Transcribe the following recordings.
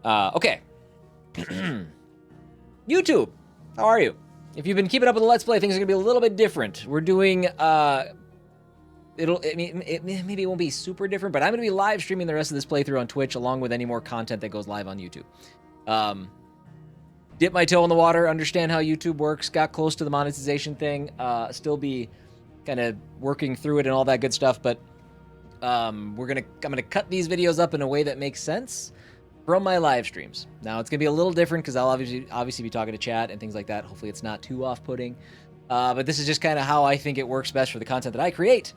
Okay. YouTube, how are you? If you've been keeping up with the Let's Play, things are gonna be a little bit different. We're doing, maybe it won't be super different, but I'm gonna be live streaming the rest of this playthrough on Twitch, along with any more content that goes live on YouTube. Dip my toe in the water, understand how YouTube works, got close to the monetization thing, still be kind of working through it and all that good stuff, but I'm gonna cut these videos up in a way that makes sense from my live streams. Now it's gonna be a little different because I'll obviously be talking to chat and things like that. Hopefully it's not too off-putting, but this is just kind of how I think it works best for the content that I create.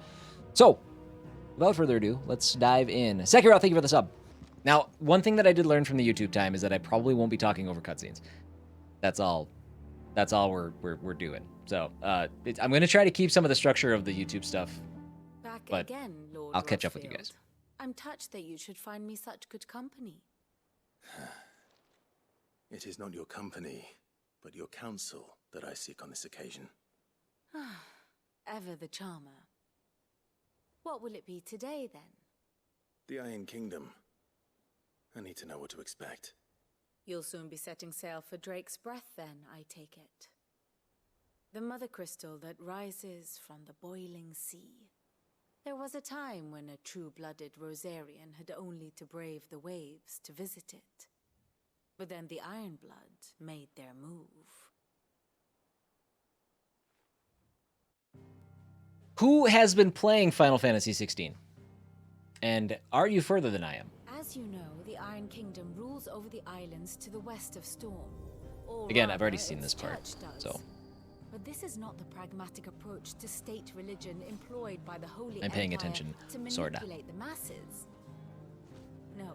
So without further ado, let's dive in. Sekiro, thank you for the sub. Now, one thing that I did learn from the YouTube time is that I probably won't be talking over cutscenes. That's all we're doing. So I'm gonna try to keep some of the structure of the YouTube stuff, but again, Lord I'll catch up with you guys. I'm touched that you should find me such good company. It is not your company, but your counsel that I seek on this occasion. Ever the charmer. What will it be today, then? The Iron Kingdom. I need to know what to expect. You'll soon be setting sail for Drake's Breath, then, I take it. The mothercrystal that rises from the boiling sea. There was a time when a true-blooded Rosarian had only to brave the waves to visit it. But then the Ironblood made their move. Who has been playing Final Fantasy XVI? And are you further than I am? As you know, the Iron Kingdom rules over the islands to the west of Storm. Again, I've already seen this part, so... But this is not the pragmatic approach to state religion employed by the Holy I'm paying Empire attention, to sorta. manipulate the masses. No,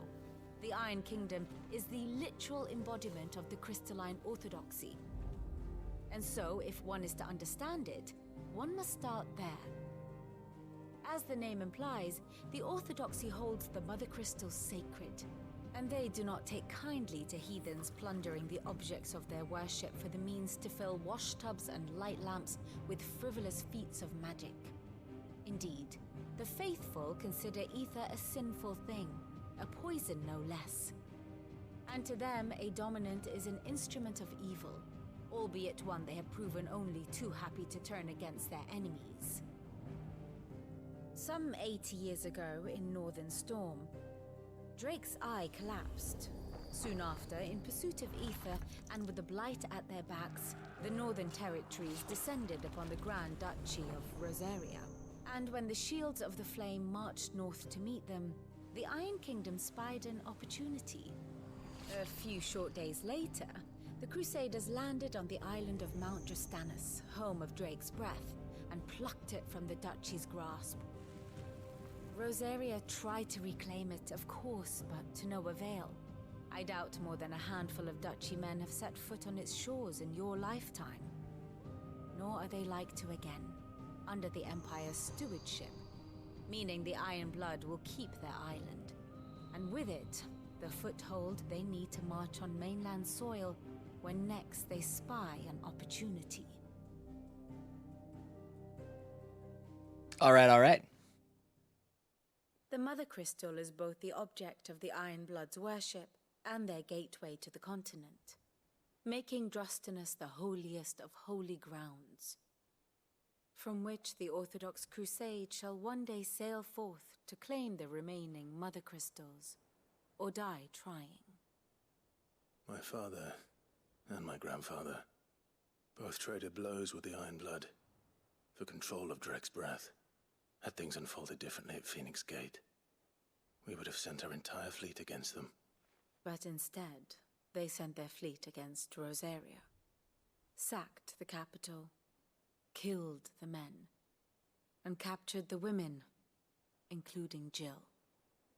the Iron Kingdom is the literal embodiment of the crystalline orthodoxy. And so, if one is to understand it, one must start there. As the name implies, the orthodoxy holds the mothercrystals sacred, and they do not take kindly to heathens plundering the objects of their worship for the means to fill washtubs and light lamps with frivolous feats of magic. Indeed, the faithful consider ether a sinful thing, a poison no less. And to them, a dominant is an instrument of evil, albeit one they have proven only too happy to turn against their enemies. Some 80 years ago in Northern Storm, Drake's eye collapsed. Soon after, in pursuit of ether and with the blight at their backs, the Northern Territories descended upon the Grand Duchy of Rosaria. And when the Shields of the Flame marched north to meet them, the Iron Kingdom spied an opportunity. A few short days later, the Crusaders landed on the island of Mount Drastanus, home of Drake's Breath, and plucked it from the Duchy's grasp. Rosaria tried to reclaim it, of course, but to no avail. I doubt more than a handful of Duchy men have set foot on its shores in your lifetime. Nor are they like to again, under the Empire's stewardship, meaning the Iron Blood will keep their island, and with it, the foothold they need to march on mainland soil when next they spy an opportunity. All right. The Mothercrystal is both the object of the Ironblood's worship and their gateway to the continent, making Drastanus the holiest of holy grounds, from which the Orthodox Crusade shall one day sail forth to claim the remaining Mothercrystals, or die trying. My father and my grandfather both traded blows with the Ironblood for control of Drake's Breath. Had things unfolded differently at Phoenix Gate, we would have sent our entire fleet against them. But instead, they sent their fleet against Rosaria, sacked the capital, killed the men, and captured the women, including Jill.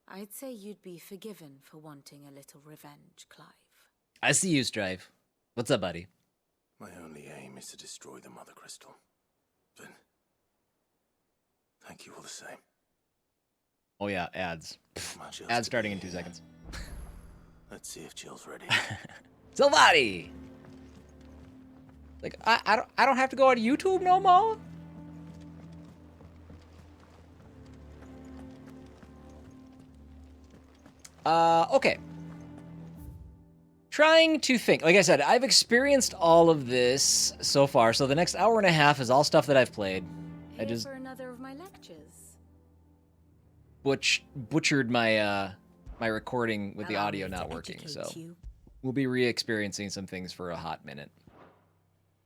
I'd say you'd be forgiven for wanting a little revenge, Clive. I see you, Strive. What's up, buddy? My only aim is to destroy the Mothercrystal. But thank you all the same. Oh yeah, ads. Much else Ads to starting be in 2 here. seconds. Let's see if Jill's ready. Silvati! Like, I don't have to go on YouTube no more? Okay. Trying to think. Like I said, I've experienced all of this so far, so the next hour and a half is all stuff that I've played. I Here just for another of my lectures. butchered my my recording with the Allow audio me not to working, so educate you. we'll be re-experiencing some things for a hot minute.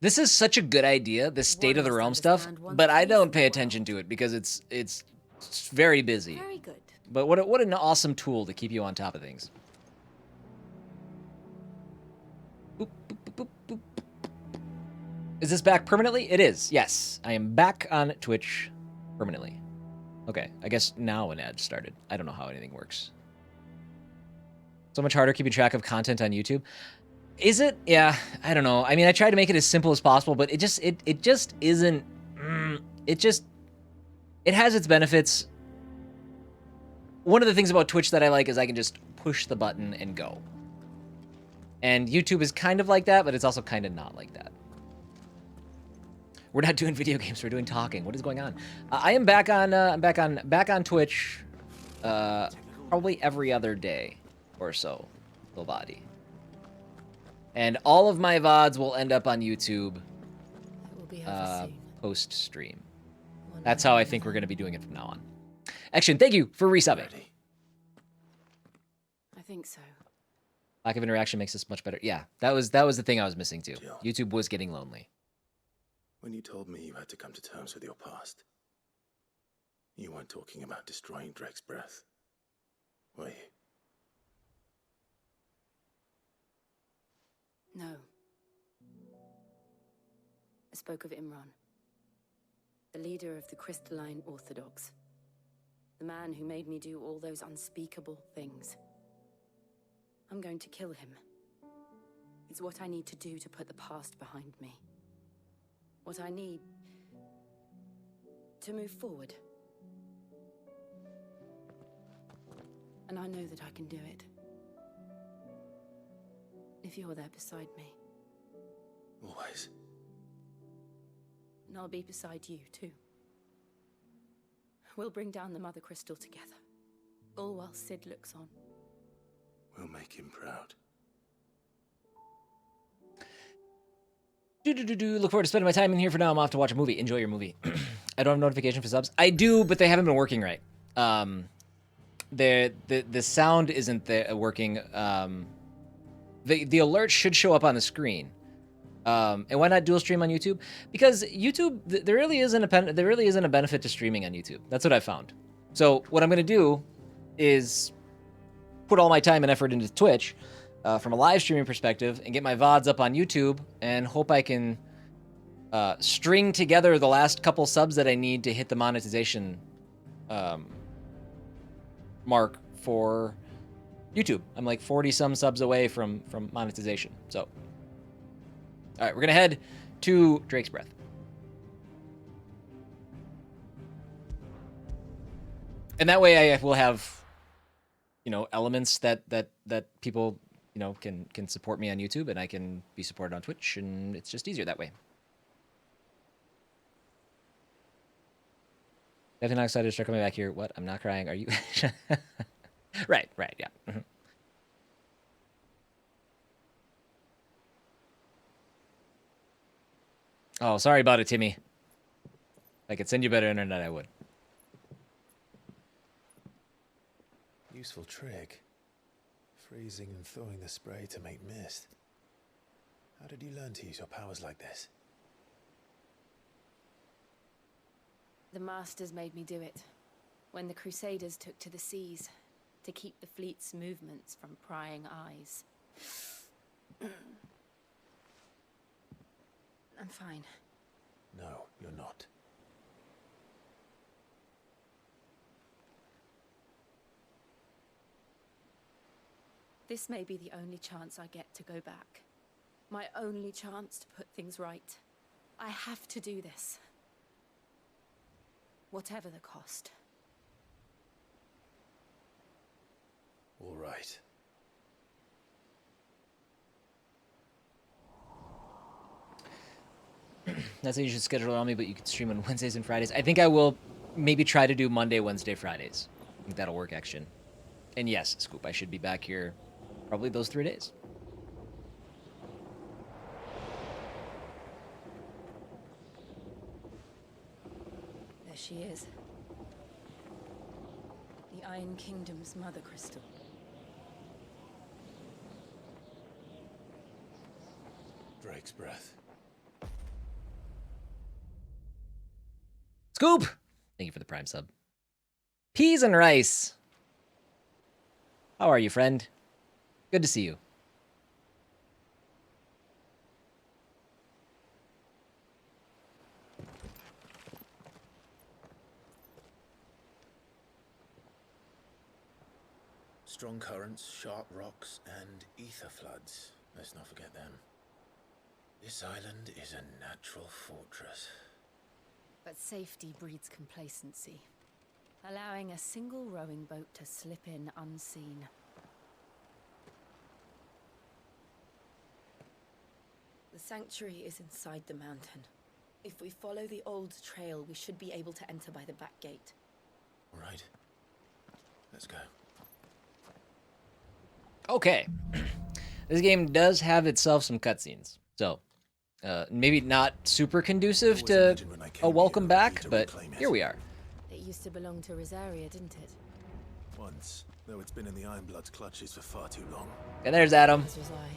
This is such a good idea, this State of the One must Realm stuff, understand one's but I place don't in pay the attention world. to it because it's very busy. Very good. But what an awesome tool to keep you on top of things. Boop, boop, boop, boop, boop. Is this back permanently? It is, yes. I am back on Twitch permanently. Okay, I guess now an ad started. I don't know how anything works. So much harder keeping track of content on YouTube. Is it? Yeah, I don't know. I mean, I try to make it as simple as possible, but it just isn't. It has its benefits. One of the things about Twitch that I like is I can just push the button and go. And YouTube is kind of like that, but it's also kind of not like that. We're not doing video games. We're doing talking. What is going on? I am back on. I'm back on Twitch. Probably every other day or so. Body. And all of my VODs will end up on YouTube It will be over soon. post stream. One That's way how or I think we're another. going to be doing it from now on. Action, thank you for resubbing. Ready? I think so. Lack of interaction makes this much better. Yeah, that was the thing I was missing too. Jill. YouTube was getting lonely. When you told me you had to come to terms with your past, you weren't talking about destroying Drake's breath, were you? No. I spoke of Imran, the leader of the crystalline Orthodox. The man who made me do all those unspeakable things. I'm going to kill him. It's what I need to do to put the past behind me. What I need to move forward. And I know that I can do it. If you're there beside me. Always. And I'll be beside you, too. We'll bring down the Mothercrystal together. All while Sid looks on. We'll make him proud. Look forward to spending my time in here. For now, I'm off to watch a movie. Enjoy your movie. I don't have notification for subs. I do, but they haven't been working right. The sound isn't there working. The alert should show up on the screen. And why not dual stream on YouTube? Because YouTube, there really isn't a benefit to streaming on YouTube. That's what I found. So what I'm going to do is put all my time and effort into Twitch from a live streaming perspective and get my VODs up on YouTube and hope I can string together the last couple subs that I need to hit the monetization mark for YouTube. I'm like 40 some subs away from monetization. So, all right, we're gonna head to Drake's Breath. And that way I will have, elements that people, can support me on YouTube, and I can be supported on Twitch, and it's just easier that way. Definitely not excited to start coming back here. What? I'm not crying. Are you? Right, yeah. Mhm. Oh, sorry about it, Timmy. If I could send you better internet, I would. Useful trick. Freezing and thawing the spray to make mist. How did you learn to use your powers like this? The Masters made me do it. When the Crusaders took to the seas, to keep the fleet's movements from prying eyes. I'm fine. No, you're not. This may be the only chance I get to go back. My only chance to put things right. I have to do this. Whatever the cost. All right. That's how you should schedule it on me, but you can stream on Wednesdays and Fridays. I think I will maybe try to do Monday, Wednesday, Fridays. I think that'll work, Action. And yes, Scoop, I should be back here probably those 3 days. she is. The Iron Kingdom's mother crystal. Drake's breath. Scoop! Thank you for the Prime sub. Peas and rice. How are you, friend? Good to see you. Strong currents, sharp rocks, and ether floods. Let's not forget them. This island is a natural fortress. But safety breeds complacency, allowing a single rowing boat to slip in unseen. The sanctuary is inside the mountain. If we follow the old trail, we should be able to enter by the back gate. All right. Let's go. Okay. This game does have itself some cutscenes. So, maybe not super conducive to a welcome back, but here we are. It used to belong to Rosaria, didn't it? Once, though it's been in the Ironblood's clutches for far too long. And there's Adam. As was I.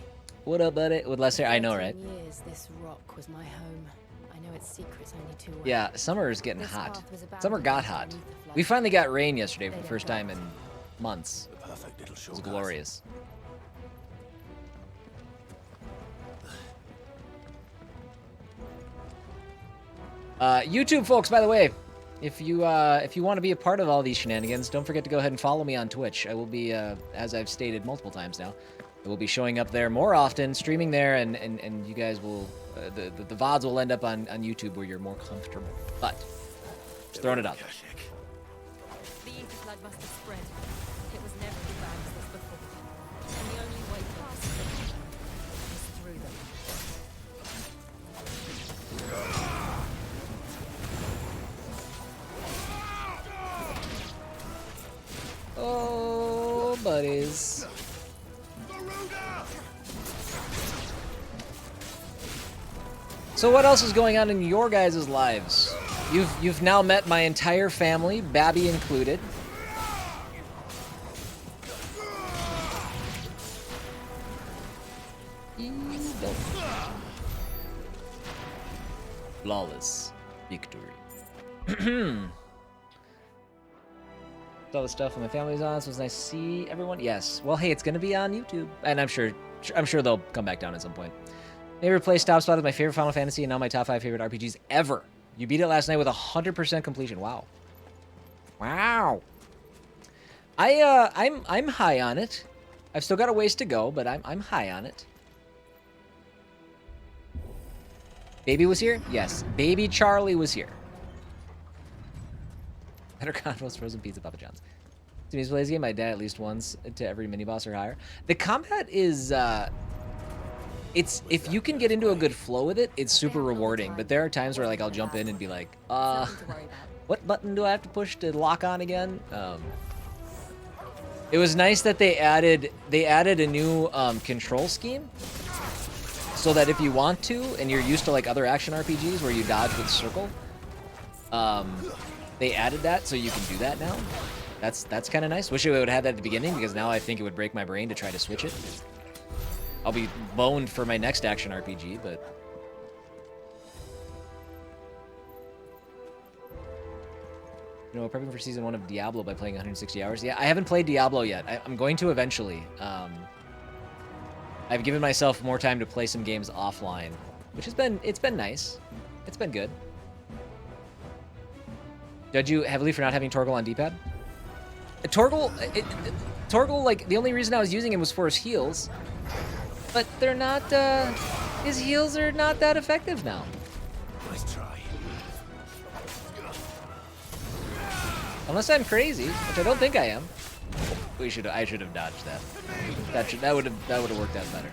What up, buddy? With less hair, I know, 13 right? years, this rock was my home. I know its secrets only too well. Yeah, summer is getting This hot. path was Summer abandoned got hot. beneath the flood. We finally got rain yesterday for They the don't first time in go. months. The perfect little It was shortcut. glorious. YouTube folks, by the way, if you want to be a part of all these shenanigans, don't forget to go ahead and follow me on Twitch. I will be, as I've stated multiple times now, I will be showing up there more often, streaming there, and you guys will, the VODs will end up on YouTube where you're more comfortable. But, just throwing it out there. Akashic. The ether flood must have spread. It was never as bad as this before. And the only way past it is through them. Oh, buddies. So what else is going on in your guys' lives? You've now met my entire family, Babby included. Flawless victory. All the stuff my family's on, so it's nice to see everyone. Yes. Well, hey, it's gonna be on YouTube, and I'm sure they'll come back down at some point. Favorite place Stop Spot is my favorite Final Fantasy, and now my top 5 favorite RPGs ever. You beat it last night with 100% completion. Wow. Wow. I'm high on it. I've still got a ways to go, but I'm high on it. Baby was here? Yes. Baby Charlie was here. Better combos, frozen pizza, Papa John's. To me, to play this game, I die at least once to every mini boss or higher. The combat is, it's, if you can get into a good flow with it, it's super rewarding. But there are times where, like, I'll jump in and be like, Nothing to worry about. what button do I have to push to lock on again? It was nice that they added a new control scheme, so that if you want to, and you're used to like other action RPGs where you dodge with circle, they added that so you can do that now. That's kind of nice. Wish I would have had that at the beginning, because now I think it would break my brain to try to switch it. I'll be boned for my next action RPG, but. You know, prepping for season 1 of Diablo by playing 160 hours. Yeah, I haven't played Diablo yet. I'm going to eventually. I've given myself more time to play some games offline, which has been, it's been nice. It's been good. Judge you heavily for not having Torgal on D-pad? Torgal, like, the only reason I was using him was for his heals, but they're not, his heals are not that effective now. Nice try. Unless I'm crazy, which I don't think I am. I should have dodged that. That would have worked out better.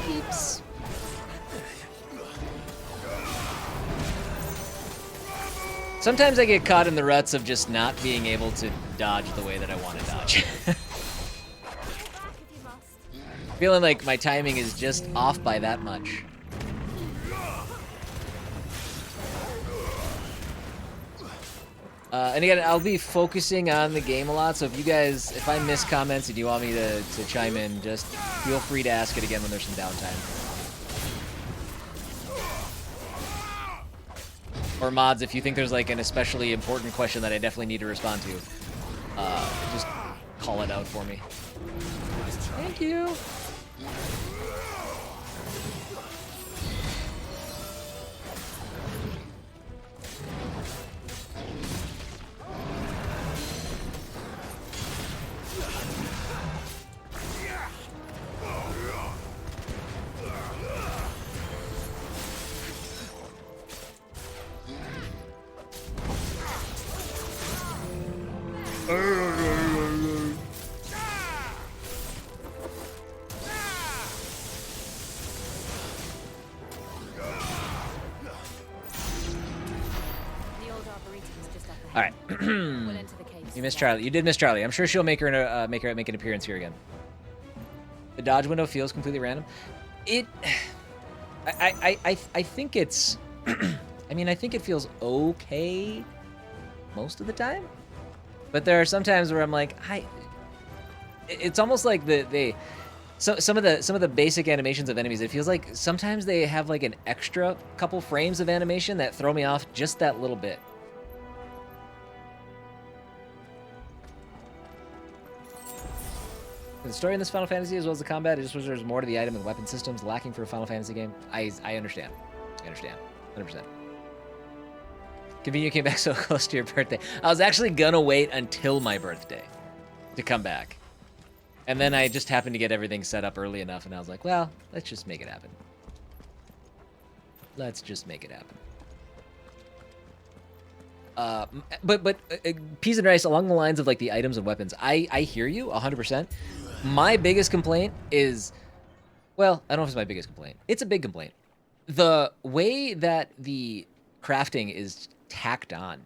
Peeps. Sometimes I get caught in the ruts of just not being able to dodge the way that I want to dodge. Feeling like my timing is just off by that much. And again, I'll be focusing on the game a lot, so if you guys, if I miss comments and you want me to chime in, just feel free to ask it again when there's some downtime. Or mods, if you think there's like an especially important question that I definitely need to respond to, just call it out for me. Thank you. All right. You missed Charlie. You did miss Charlie. I'm sure she'll make her make an appearance here again. The dodge window feels completely random. I think it's. I mean, I think it feels okay most of the time, but there are some times where I'm like, it's almost like some of the basic animations of enemies. It feels like sometimes they have like an extra couple frames of animation that throw me off just that little bit. The story in this Final Fantasy, as well as the combat, it just was there's more to the item and weapon systems lacking for a Final Fantasy game. I understand. I understand. 100%. Convenient came back so close to your birthday. I was actually gonna wait until my birthday to come back. And then I just happened to get everything set up early enough, and I was like, well, let's just make it happen. Let's just make it happen. But peas and rice, along the lines of like the items and weapons, I hear you 100%. My biggest complaint is, well, I don't know if it's my biggest complaint. It's a big complaint. The way that the crafting is tacked on,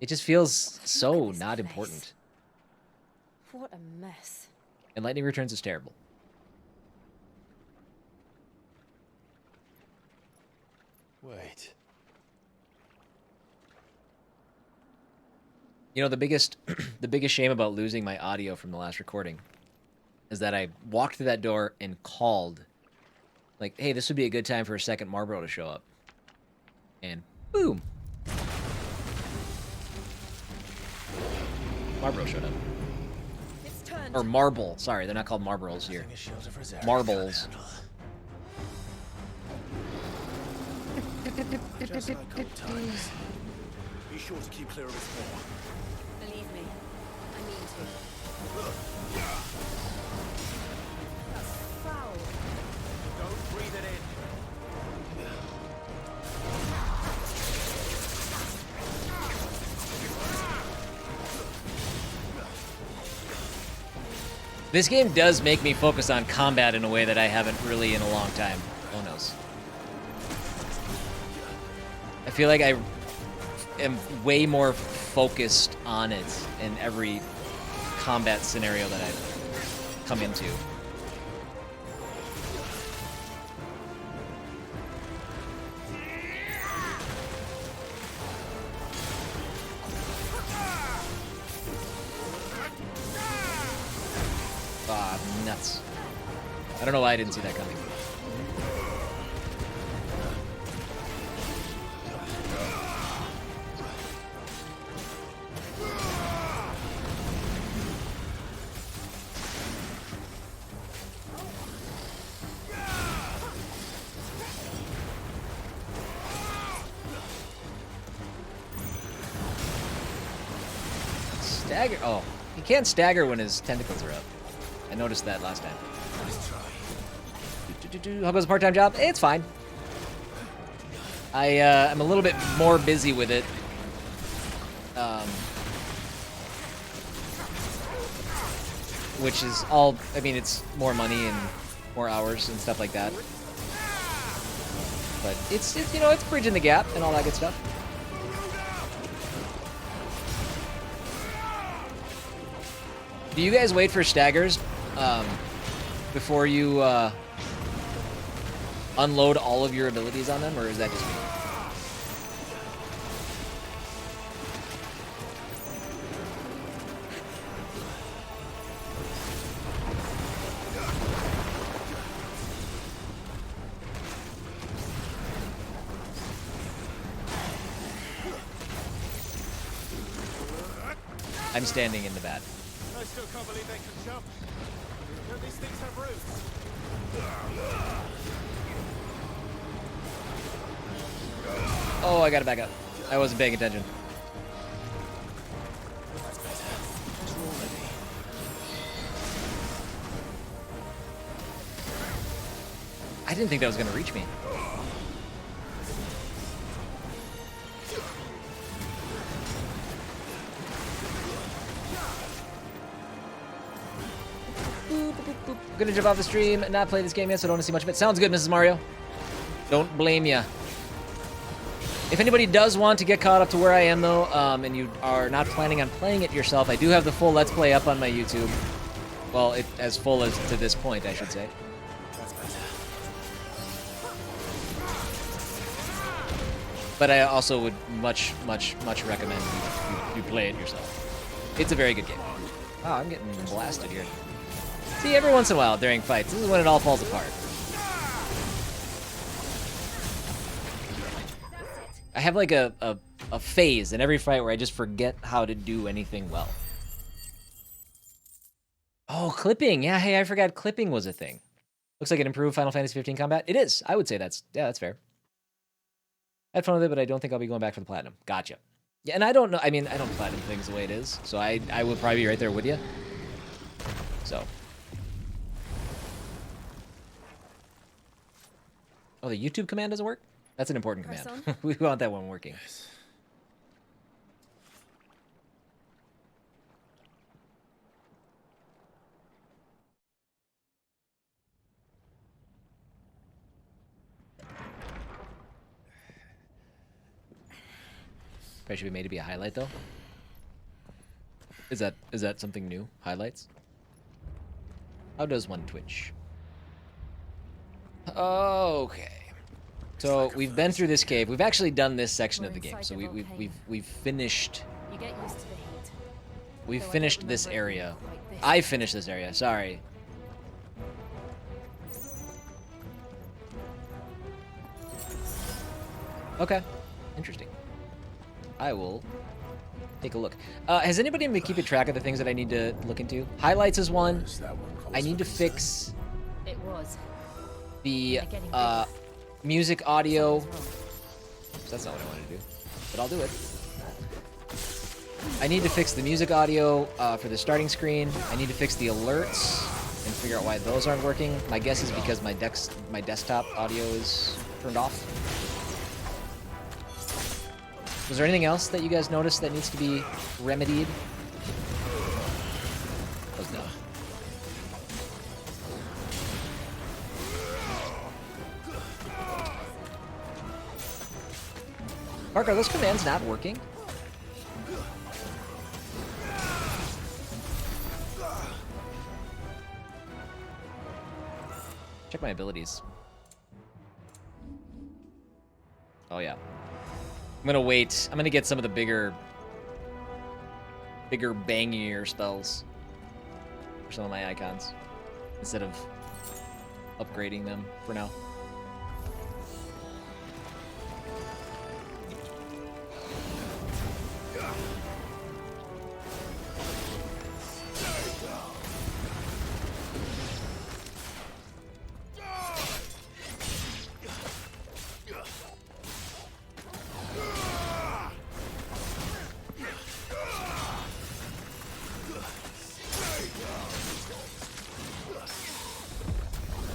it just feels so not important. What a mess. And Lightning Returns is terrible. Wait. You know, the biggest shame about losing my audio from the last recording is that I walked through that door and called, like, hey, this would be a good time for a second Marbol to show up. And boom. Marbol showed up. It's turned. Or Marbol. Sorry, they're not called Marbles here. Marbles. Just like old times. Be sure to keep clear of his wall. Believe me, I mean to. That's foul. Don't breathe it in. This game does make me focus on combat in a way that I haven't really in a long time. Oh knows. I feel like I am way more focused on it in every combat scenario that I've come into. Ah, nuts. I don't know why I didn't see that coming. Stagger. Oh, he can't stagger when his tentacles are up. I noticed that last time. How goes the part-time job? It's fine. I'm a little bit more busy with it. Which is all, I mean, it's more money and more hours and stuff like that. But it's you know, it's bridging the gap and all that good stuff. Do you guys wait for staggers before you unload all of your abilities on them, or is that just me? I'm standing in the bad. I still can't believe they can jump. Don't these things have roots? Oh, I gotta back up. I wasn't paying attention. I didn't think that was gonna reach me. I'm gonna jump off the stream and not play this game yet, so I don't want to see much of it. Sounds good, Mrs. Mario. Don't blame ya. If anybody does want to get caught up to where I am, though, and you are not planning on playing it yourself, I do have the full Let's Play up on my YouTube. Well, as full as to this point, I should say. But I also would much recommend you play it yourself. It's a very good game. Wow, I'm getting blasted here. See, every once in a while during fights, this is when it all falls apart. I have like a phase in every fight where I just forget how to do anything well. Oh, clipping. Yeah, hey, I forgot clipping was a thing. Looks like it improved Final Fantasy XV combat. It is. I would say that's fair. I had fun with it, but I don't think I'll be going back for the platinum. Gotcha. Yeah, and I don't know. I mean, I don't platinum things the way it is, so I would probably be right there with you. So. Oh, the YouTube command doesn't work? That's an important command. We want that one working. Yes. Probably should be made to be a highlight, though. Is that something new? Highlights? How does one twitch? Okay. So we've been through this cave. We've actually done this section of the game. So we've finished. You get used to the heat. We've finished this area. I finished this area. Sorry. Okay. Interesting. I will take a look. Has anybody been keeping track of the things that I need to look into? Highlights is one. I need to fix It was. the music audio. That's not what I wanted to do, but I'll do it. I need to fix the music audio for the starting screen. I need to fix the alerts and figure out why those aren't working. My guess is because my desktop audio is turned off. Was there anything else that you guys noticed that needs to be remedied? Was no. Mark, are those commands not working? Check my abilities. Oh yeah. I'm gonna wait. I'm gonna get some of the bigger bangier spells for some of my icons instead of upgrading them for now.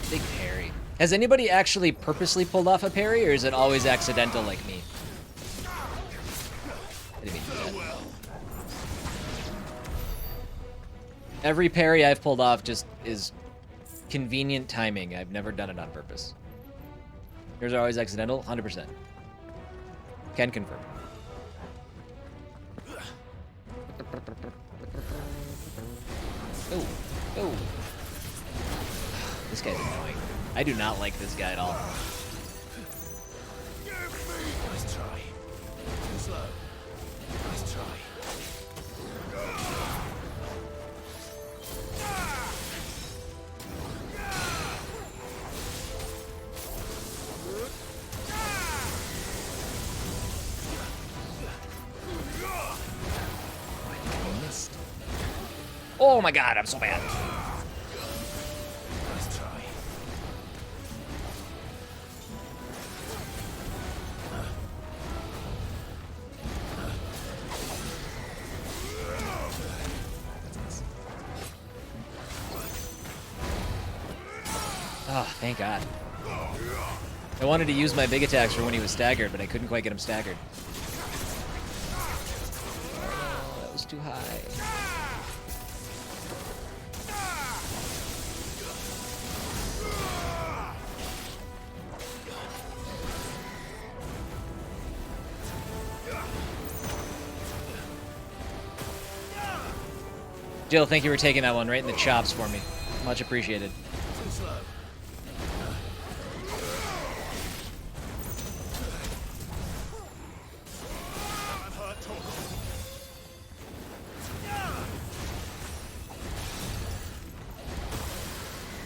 Big parry. Has anybody actually purposely pulled off a parry, or is it always accidental like me? I didn't mean to do that. Every parry I've pulled off just is convenient timing. I've never done it on purpose. Yours are always accidental? 100%. Can confirm. Oh, oh. This guy's annoying. I do not like this guy at all. Nice try. Too slow. Nice try. Missed. Oh my god, I'm so bad. Nice try. Oh, thank god. I wanted to use my big attacks for when he was staggered, but I couldn't quite get him staggered. Oh, that was too high. Jill, thank you for taking that one right in the chops for me. Much appreciated. Too slow. I'm hurt, Torgal.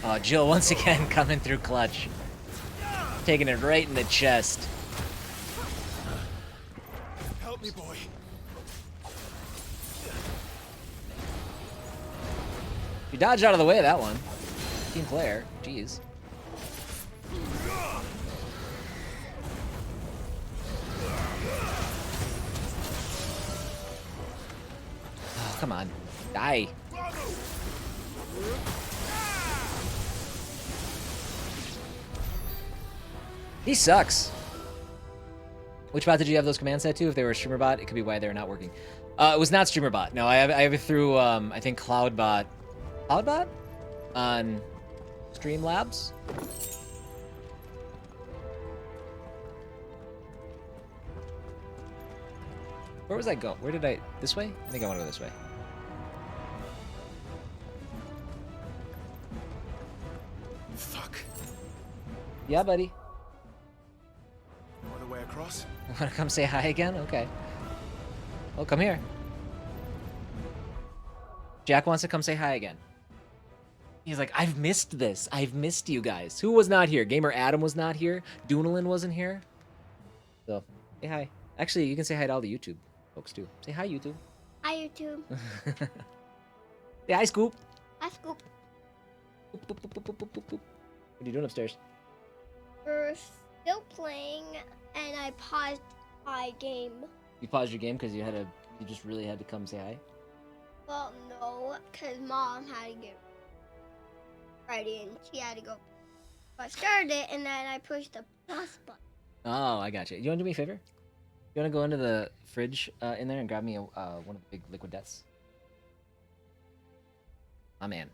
Oh, Jill once again coming through clutch. Taking it right in the chest. Help me, boy. You dodged out of the way of that one. Team player. Jeez. Oh, come on. Die. He sucks. Which bot did you have those commands set to? If they were a streamer bot, it could be why they're not working. It was not streamer bot. No, I have it through I think Cloudbot. Cloudbot? On Streamlabs? Where was I go? Where did I... This way? I think I want to go this way. Fuck. Yeah, buddy. Other way across? Want to come say hi again? Okay. Well, come here. Jack wants to come say hi again. He's like, I've missed this. I've missed you guys. Who was not here? Gamer Adam was not here. Doonalin wasn't here. So, say hi. Actually, you can say hi to all the YouTube folks, too. Say hi, YouTube. Hi, YouTube. Say hi, Scoop. Hi, Scoop. Boop, boop, boop, boop, boop, boop, boop. What are you doing upstairs? We're still playing, and I paused my game. You paused your game because you just really had to come say hi? Well, no, because Mom had to get ready, and she had to go. So I started it, and then I pushed the plus button. Oh, I got you. You want to do me a favor? You want to go into the fridge in there and grab me one of the big liquid deaths? My man.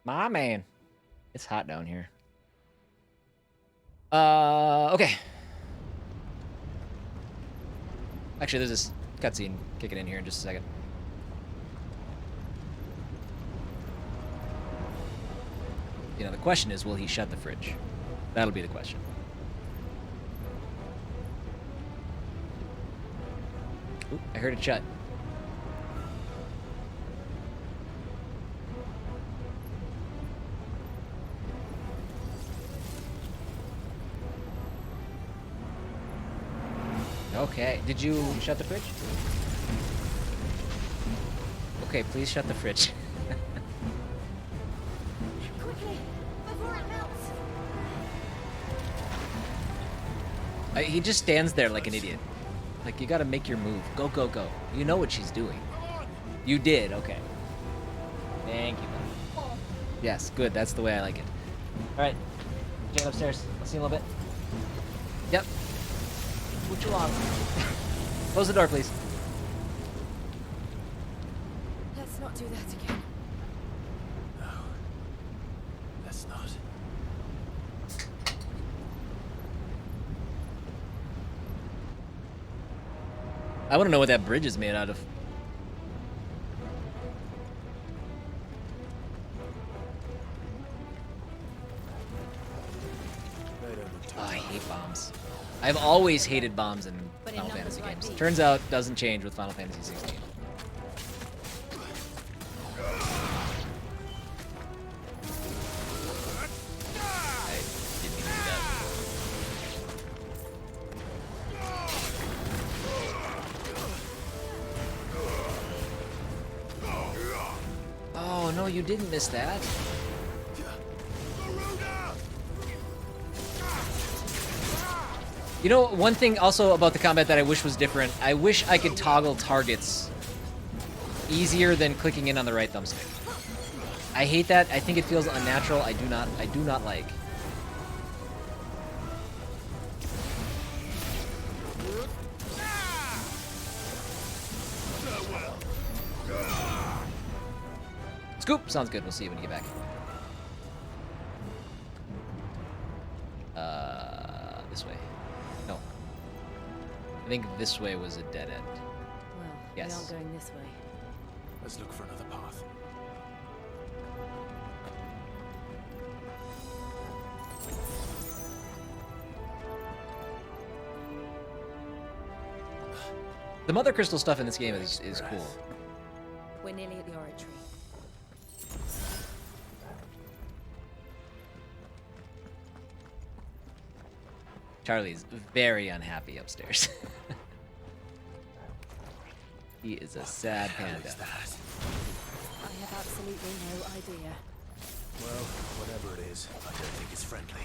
My man. It's hot down here. Okay. Actually, there's this cutscene kicking in here in just a second. You know, the question is, will he shut the fridge? That'll be the question. Oop, I heard it shut. Okay, did you shut the fridge? Okay, please shut the fridge. Quickly, before it melts. He just stands there like an idiot. Like, you gotta make your move. Go, go, go. You know what she's doing. You did, okay. Thank you, buddy. Yes, good, that's the way I like it. Alright, Jane upstairs. I'll see you in a little bit. Yep. What you want? Close the door, please. Let's not do that again. No. Let's not. I want to know what that bridge is made out of. I've always hated bombs in But in Final numbers Fantasy like games. these. Turns out, doesn't change with Final Fantasy XVI. I didn't mean to do that. Oh, no, you didn't miss that. You know, one thing also about the combat that I wish was different, I wish I could toggle targets easier than clicking in on the right thumbstick. I hate that. I think it feels unnatural. I do not like. Scoop! Sounds good. We'll see you when you get back. This way. No. I think this way was a dead end. Well, Yes. we aren't going this way. Let's look for another path. The Mothercrystal stuff in this game is cool. We're nearly at the oratory. Charlie's very unhappy upstairs. He is a sad panda. I have absolutely no idea. Well, whatever it is, I don't think it's friendly.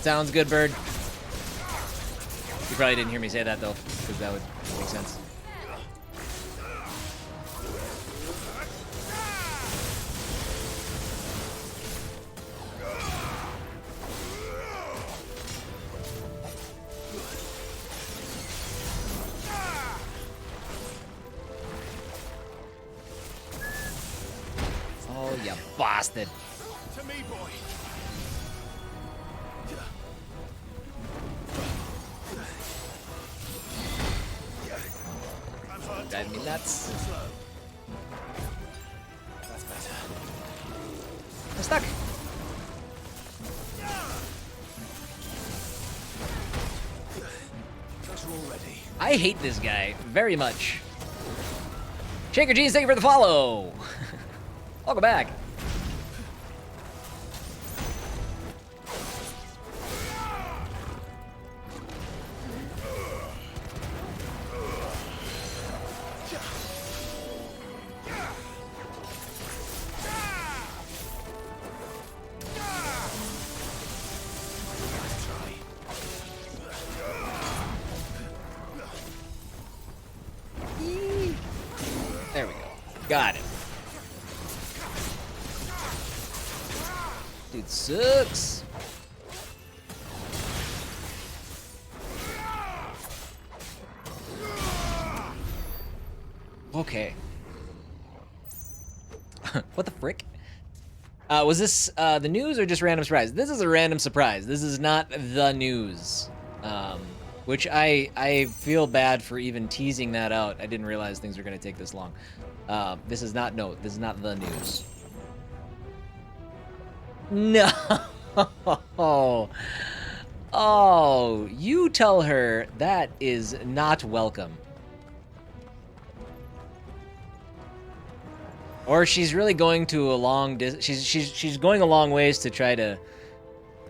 Sounds good, bird. You probably didn't hear me say that though, because that would make sense. Oh, you bastard. To me, boy. Drive me nuts. That's better. I'm stuck. Better already. I hate this guy very much. Shaker Jeans, thank you for the follow. Welcome back. There we go. Got it. Dude sucks. Okay. What the frick? Was this the news or just random surprise? This is a random surprise. This is not the news. Which I feel bad for even teasing that out. I didn't realize things were going to take this long. This is not the news. No. Oh, you tell her that is not welcome. Or she's really going to a long she's going a long ways to try to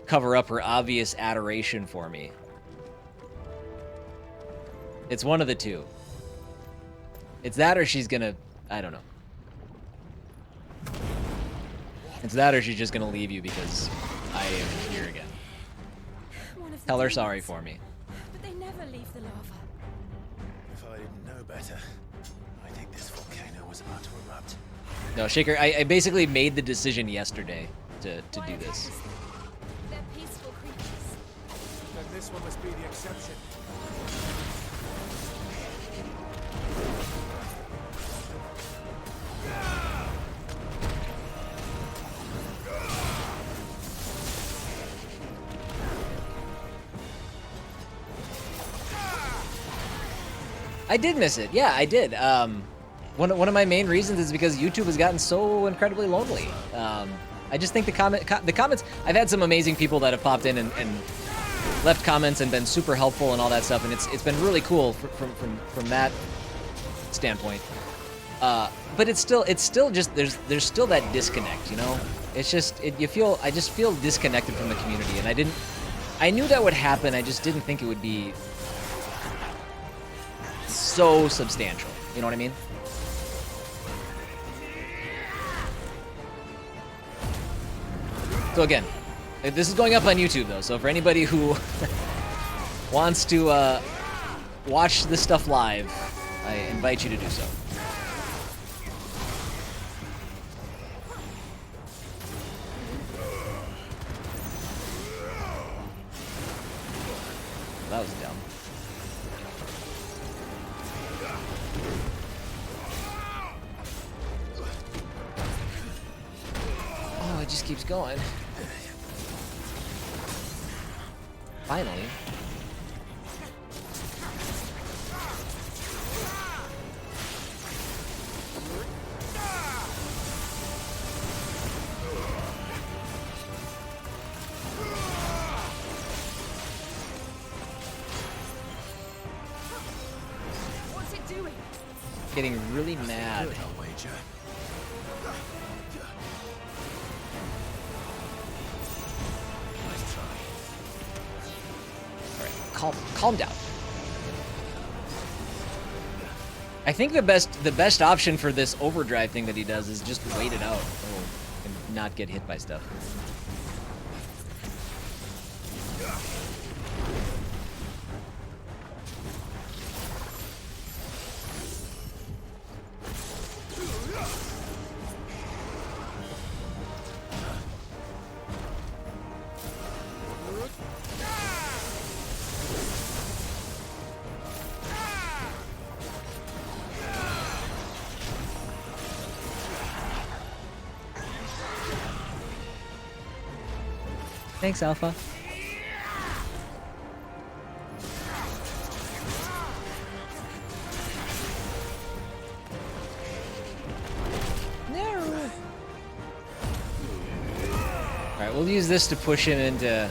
cover up her obvious adoration for me. It's one of the two. It's that or she's gonna, I don't know. It's that or she's just gonna leave you because I am here again. One of the Tell her sorry demons. for me. But they never leave the lava. If I didn't know better, I think this volcano was about to erupt. No, Shaker, I basically made the decision yesterday to Why do are this. they- They're peaceful creatures. Then this one must be the exception. I did miss it. Yeah, I did. One of my main reasons is because YouTube has gotten so incredibly lonely. I just think the comments. I've had some amazing people that have popped in and left comments and been super helpful and all that stuff, and it's been really cool from that standpoint. But it's still just there's still that disconnect, you know. It's just I just feel disconnected from the community, and I knew that would happen. I just didn't think it would be so substantial. You know what I mean? So again, this is going up on YouTube though, so for anybody who wants to watch this stuff live, I invite you to do so. That was dumb. Oh, it just keeps going. Finally. What's it doing? Getting really mad. I'll wager. Calm down. I think the best option for this overdrive thing that he does is just wait it out and not get hit by stuff. Thanks, Alpha. No. Alright, we'll use this to push him into...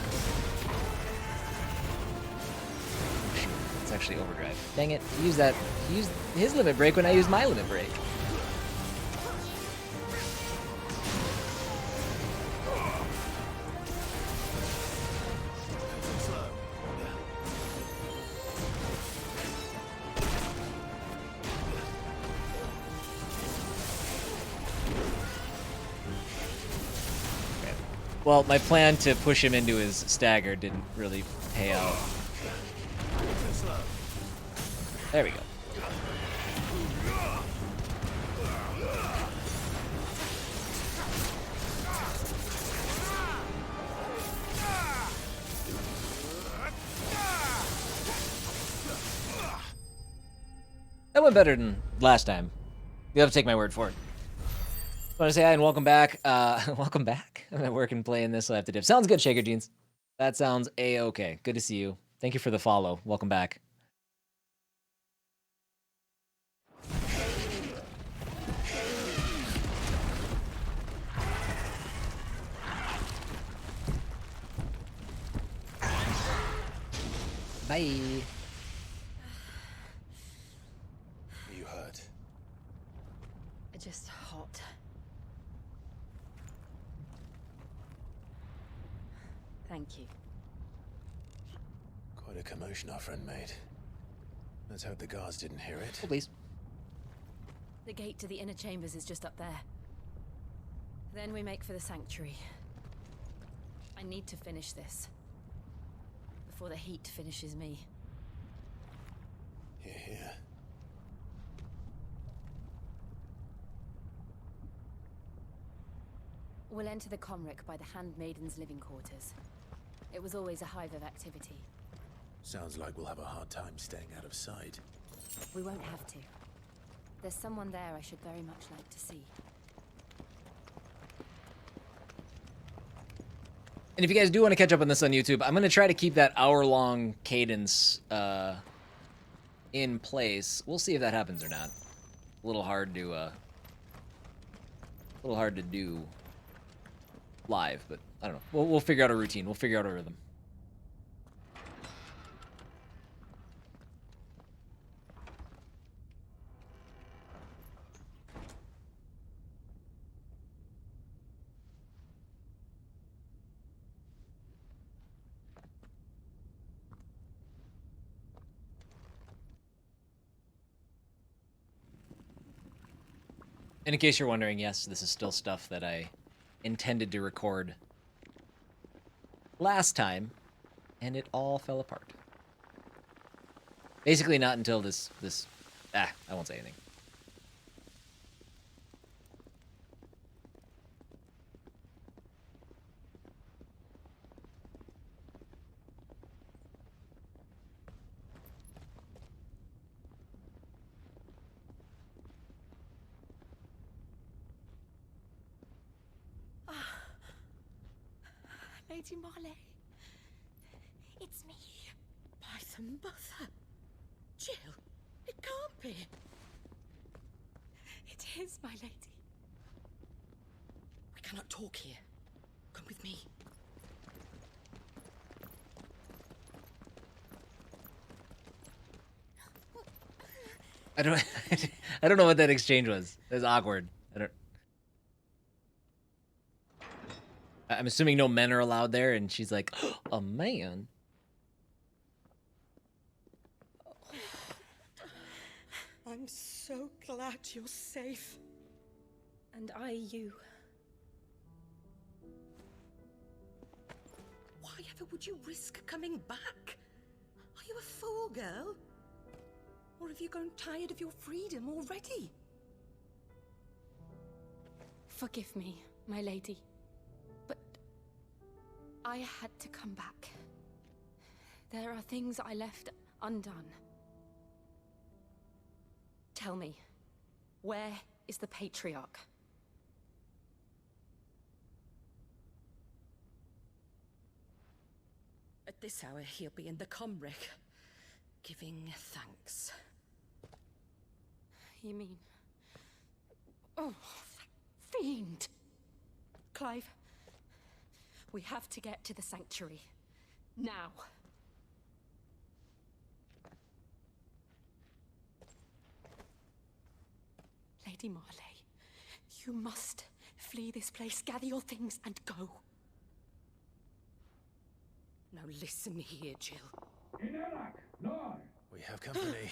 Oh, shoot. It's actually overdrive. Dang it. He used his limit break when I used my limit break. Well, my plan to push him into his stagger didn't really pay out. There we go. That went better than last time. You have to take my word for it. I want to say hi and welcome back. Welcome back. I'm at work and playing this, so I have to dip. Sounds good, Shaker Jeans. That sounds a-okay. Good to see you. Thank you for the follow. Welcome back. Bye. You hurt? Just hot. Thank you. Quite a commotion our friend made. Let's hope the guards didn't hear it. Oh, please. The gate to the inner chambers is just up there. Then we make for the sanctuary. I need to finish this. Before the heat finishes me. Hear, hear. We'll enter the Comric by the Handmaiden's living quarters. It was always a hive of activity. Sounds like we'll have a hard time staying out of sight. We won't have to. There's someone there I should very much like to see. And if you guys do want to catch up on this on YouTube, I'm going to try to keep that hour-long cadence in place. We'll see if that happens or not. A little hard to do live, but I don't know. We'll figure out a routine. We'll figure out a rhythm. And in case you're wondering, yes, this is still stuff that I intended to record last time, and it all fell apart. Basically not until this I won't say anything. Lady Marley, it's me. By the mother. Jill, it can't be. It is, my lady. We cannot talk here. Come with me. I don't I don't know what that exchange was. It was awkward. I'm assuming no men are allowed there, and she's like, oh, a man? I'm so glad you're safe. And I you. Why ever would you risk coming back? Are you a fool, girl? Or have you grown tired of your freedom already? Forgive me, my lady. I had to come back. There are things I left undone. Tell me, where is the Patriarch? At this hour, he'll be in the Comric, giving thanks. You mean... Oh, that fiend! Clive, we have to get to the sanctuary. Now. Lady Marley, you must flee this place, gather your things, and go. Now listen here, Jill. We have company.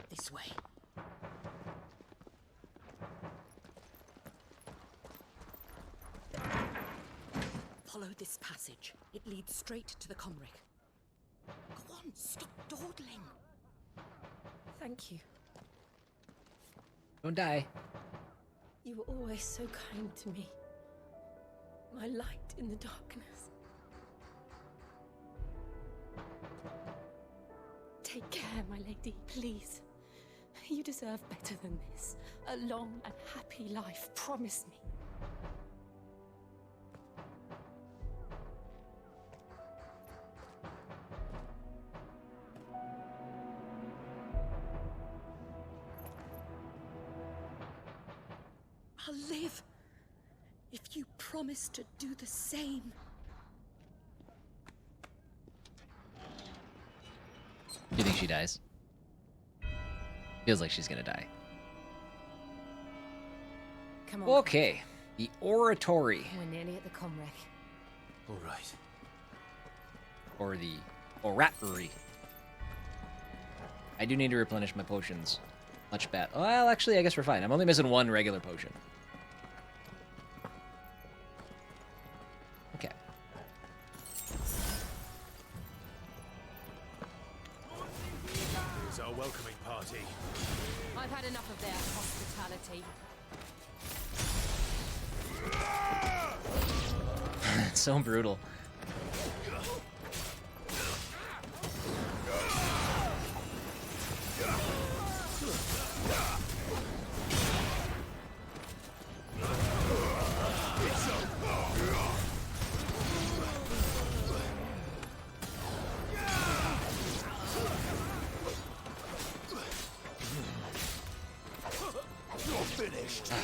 This way. Follow this passage. It leads straight to the Comric. Go on, stop dawdling. Thank you. Don't die. You were always so kind to me. My light in the darkness. Take care, my lady, please. You deserve better than this. A long and happy life, promise me. I'll live if you promise to do the same. Do you think she dies? Feels like she's gonna die. Come on. Okay, the oratory. We're nearly at the Comric. All right. Or the oratory. I do need to replenish my potions. Much bad. Well, actually, I guess we're fine. I'm only missing one regular potion. Okay. Here's our welcoming party. I've had enough of their hospitality. It's so brutal.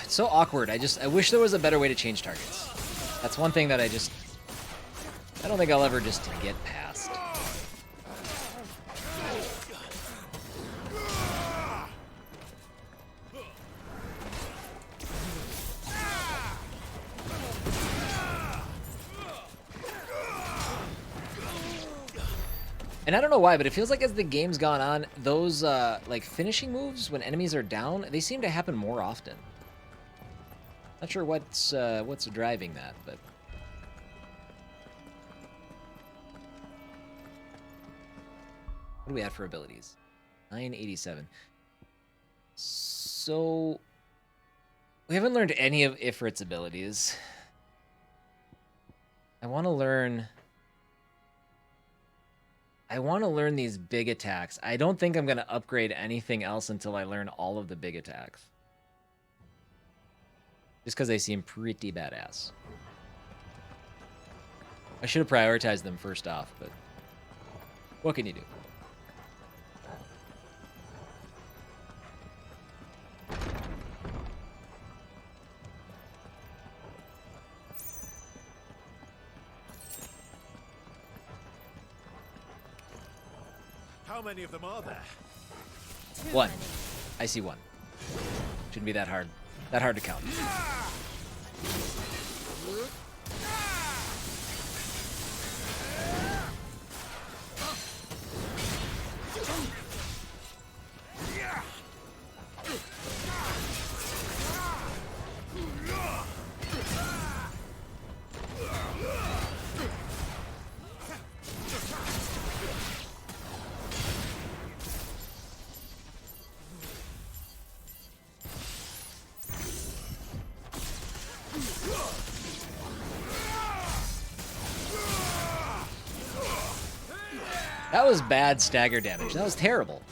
It's so awkward. I wish there was a better way to change targets. That's one thing that I don't think I'll ever just get past. And I don't know why, but it feels like as the game's gone on, those like finishing moves when enemies are down, they seem to happen more often. Not sure what's driving that, but what do we have for abilities? 987. So we haven't learned any of Ifrit's abilities. I want to learn these big attacks. I don't think I'm going to upgrade anything else until I learn all of the big attacks. Just because they seem pretty badass. I should have prioritized them first off, but what can you do? How many of them are there? One. I see one. Shouldn't be that hard. That hard to count. That was bad stagger damage. That was terrible.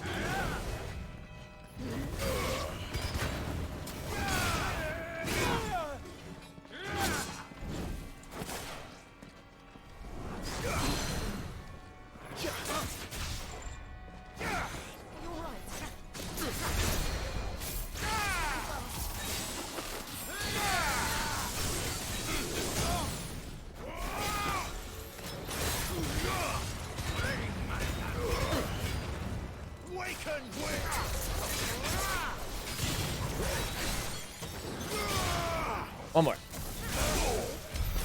One more.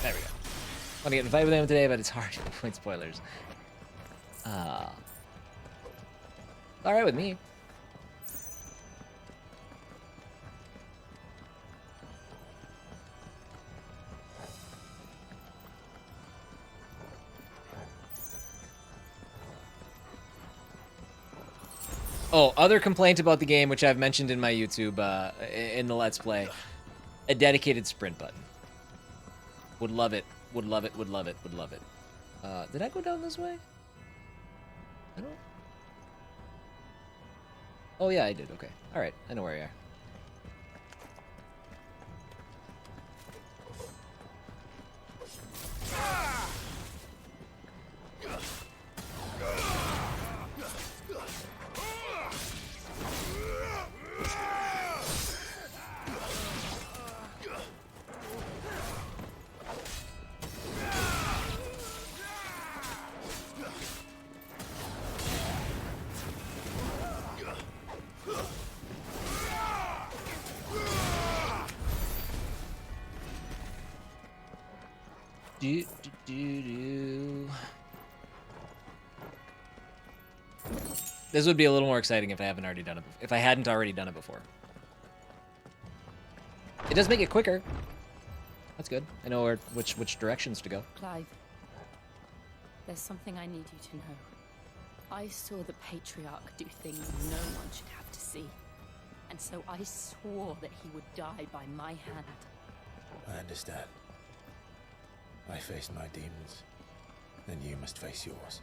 There we go. I want to get in a fight with him today, but it's hard to avoid spoilers. Alright with me. Oh, other complaint about the game, which I've mentioned in my YouTube, in the Let's Play. A dedicated sprint button. Would love it. Would love it. Would love it. Would love it. Did I go down this way? I don't... Oh, yeah, I did. Okay. All right. I know where you are. This would be a little more exciting if I haven't already done it. If I hadn't already done it before. It does make it quicker. That's good. I know which directions to go. Clive, there's something I need you to know. I saw the Patriarch do things no one should have to see. And so I swore that he would die by my hand. I understand. I faced my demons, then you must face yours.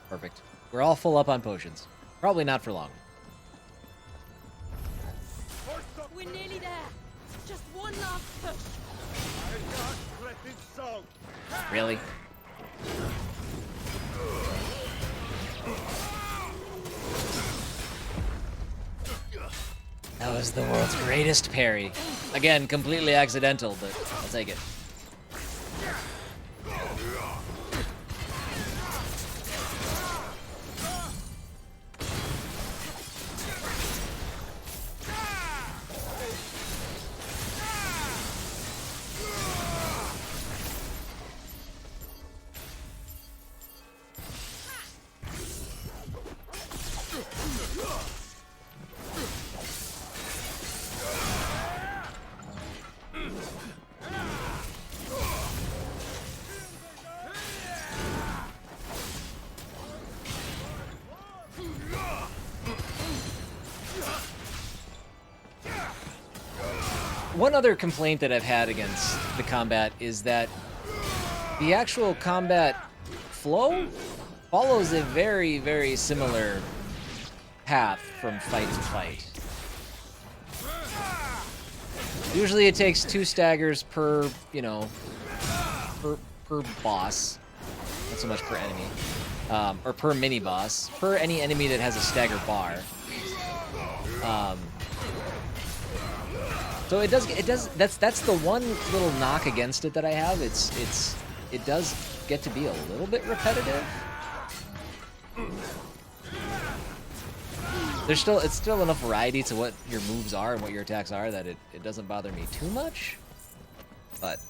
Perfect. We're all full up on potions. Probably not for long. We're nearly there. Just one last push. Really? That was the world's greatest parry. Again, completely accidental, but I'll take it. One other complaint that I've had against the combat is that the actual combat flow follows a very, very similar path from fight to fight. Usually it takes 2 staggers per, you know, per boss. Not so much per enemy. Or per mini-boss. Per any enemy that has a stagger bar. So it does, that's the one little knock against it that I have. It does get to be a little bit repetitive. It's still enough variety to what your moves are and what your attacks are that it doesn't bother me too much. But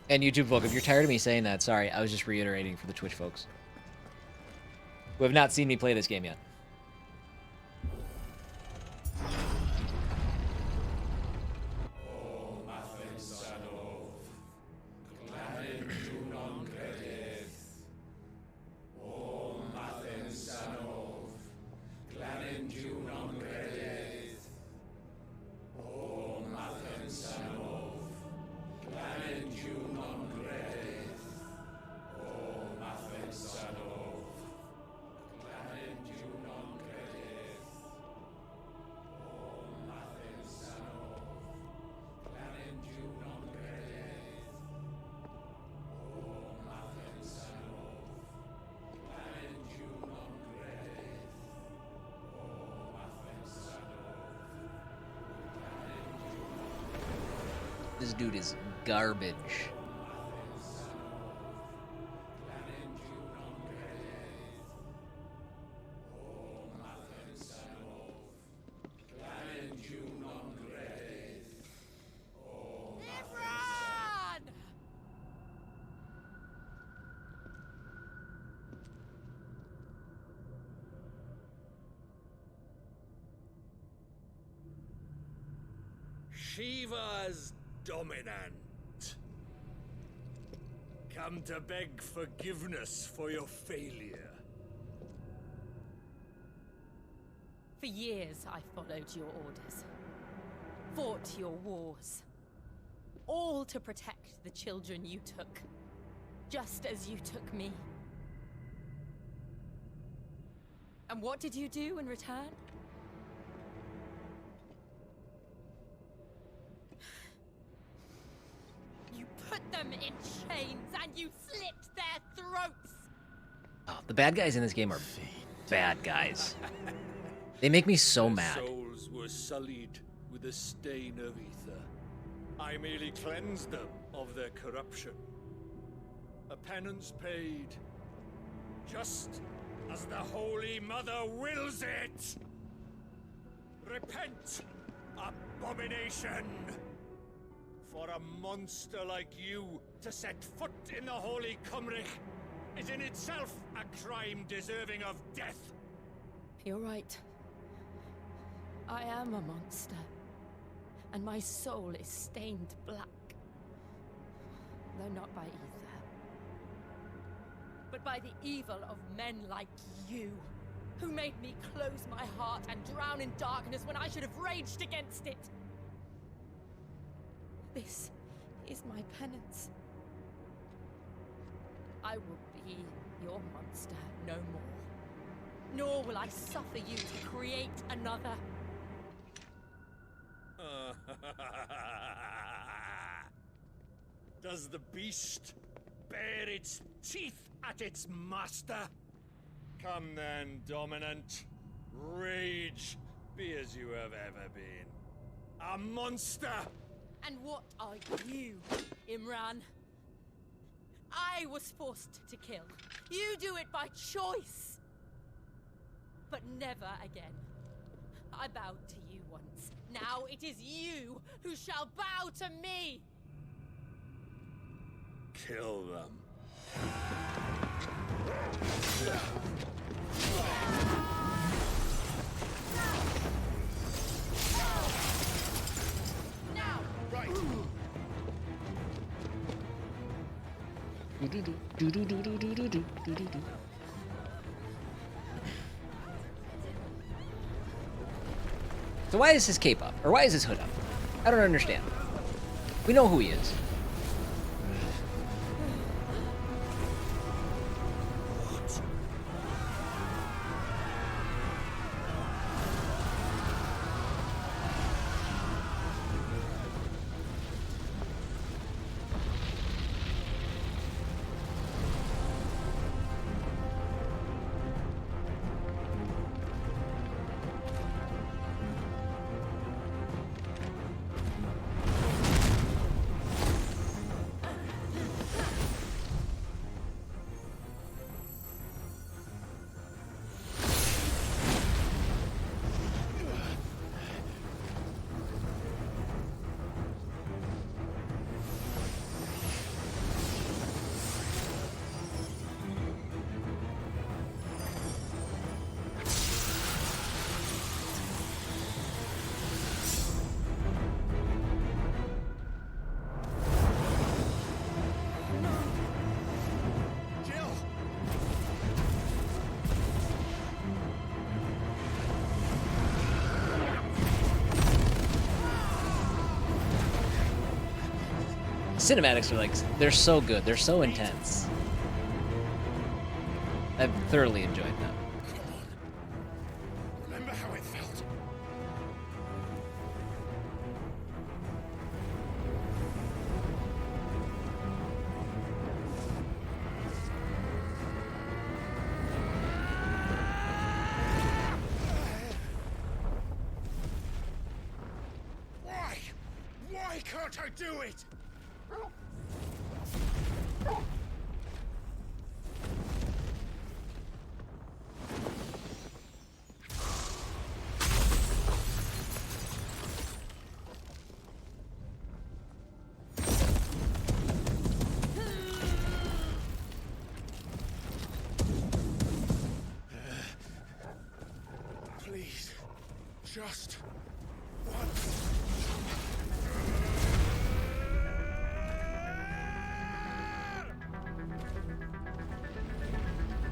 and YouTube folk, if you're tired of me saying that, sorry, I was just reiterating for the Twitch folks who have not seen me play this game yet. This dude is garbage. Shiva's dominant. Come to beg forgiveness for your failure. For years, I followed your orders. Fought your wars. All to protect the children you took. Just as you took me. And what did you do in return? You put them in chains and you slit their throats! Oh, the bad guys in this game are bad guys. They make me so mad. Their souls were sullied with a stain of ether. I merely cleansed them of their corruption. A penance paid, just as the Holy Mother wills it! Repent, abomination! For a monster like you to set foot in the Holy Cymric is in itself a crime deserving of death. You're right. I am a monster. And my soul is stained black. Though not by ether. But by the evil of men like you, who made me close my heart and drown in darkness when I should have raged against it. This is my penance. I will be your monster no more. nor will I suffer you to create another. Does the beast bare its teeth at its master? Come then, Dominant. Rage, be as you have ever been. A monster! And what are you, Imran? I was forced to kill. You do it by choice. But never again. I bowed to you once. Now it is you who shall bow to me! Kill them. Now! Right. So why is his cape up? Or why is his hood up? I don't understand. We know who he is. Cinematics are like, they're so good, they're so intense. I've thoroughly enjoyed them. Come on. Remember how it felt? Why? Why can't I do it? Please, just once.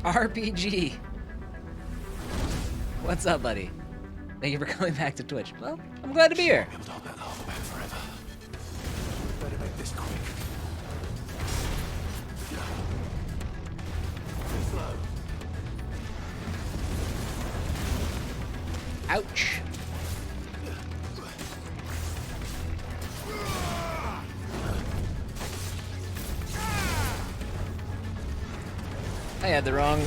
RPG! What's up, buddy? Thank you for coming back to Twitch. Well, I'm glad to be here. Hold on that half back forever. Better make this quick. Slow. Ouch. I had the wrong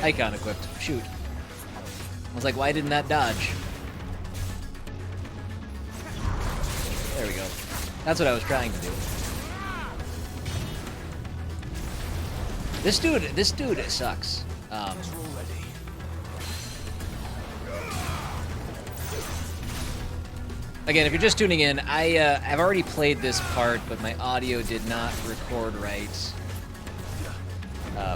icon equipped. Shoot. I was like, why didn't that dodge? There we go. That's what I was trying to do. This dude sucks. Again, if you're just tuning in, I've already played this part, but my audio did not record right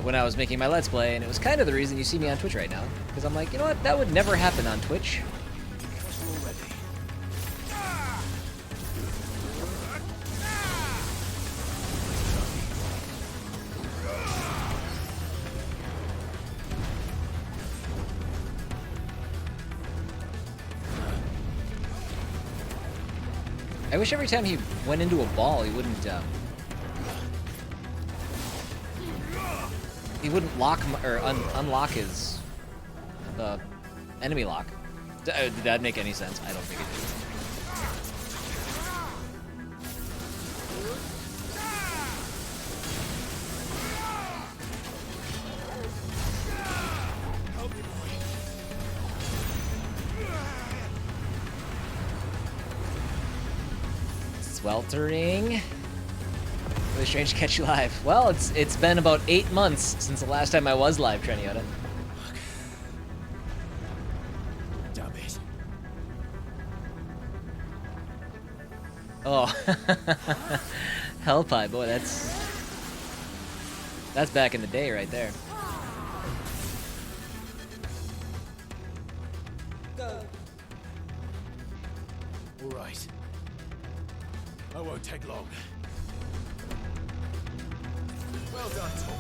when I was making my Let's Play, and it was kind of the reason you see me on Twitch right now. Because I'm like, you know what, that would never happen on Twitch. I wish every time he went into a ball, he wouldn't lock or unlock his enemy lock. Did that make any sense? I don't think it did. Sweltering. Really strange to catch you live. Well, it's been about 8 months since the last time I was live, Treniota. Damn it. Oh, Hellpie, boy, that's back in the day right there. All right. I won't take long. Well done, Tom.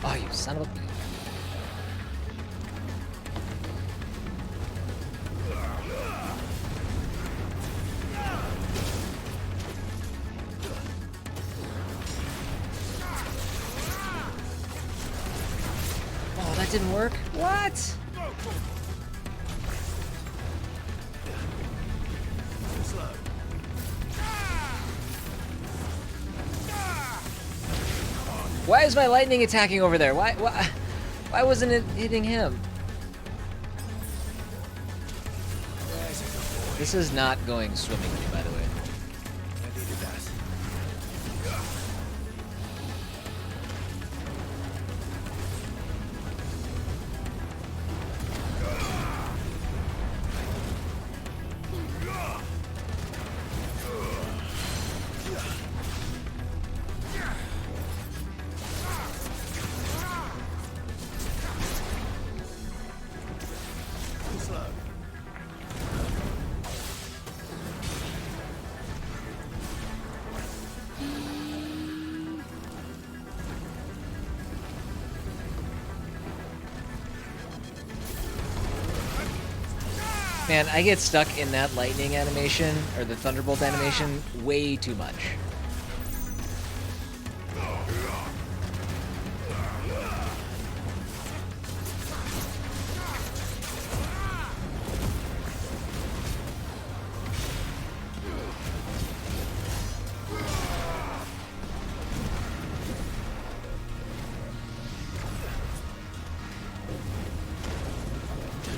Oh, you son of a... Oh, that didn't work? What? Why is my lightning attacking over there? Why wasn't it hitting him? This is not going swimmingly, by the way. I needed that. Man, I get stuck in that lightning animation, or the thunderbolt animation, way too much.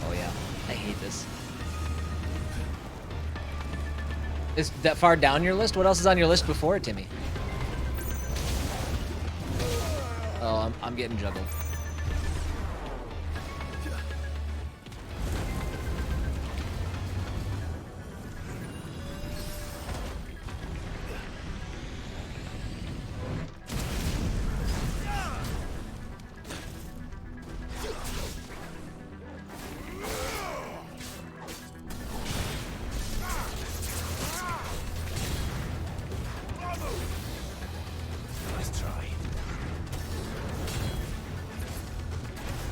Oh yeah, I hate this. Is that far down your list? What else is on your list before it, Timmy? Oh, I'm getting juggled.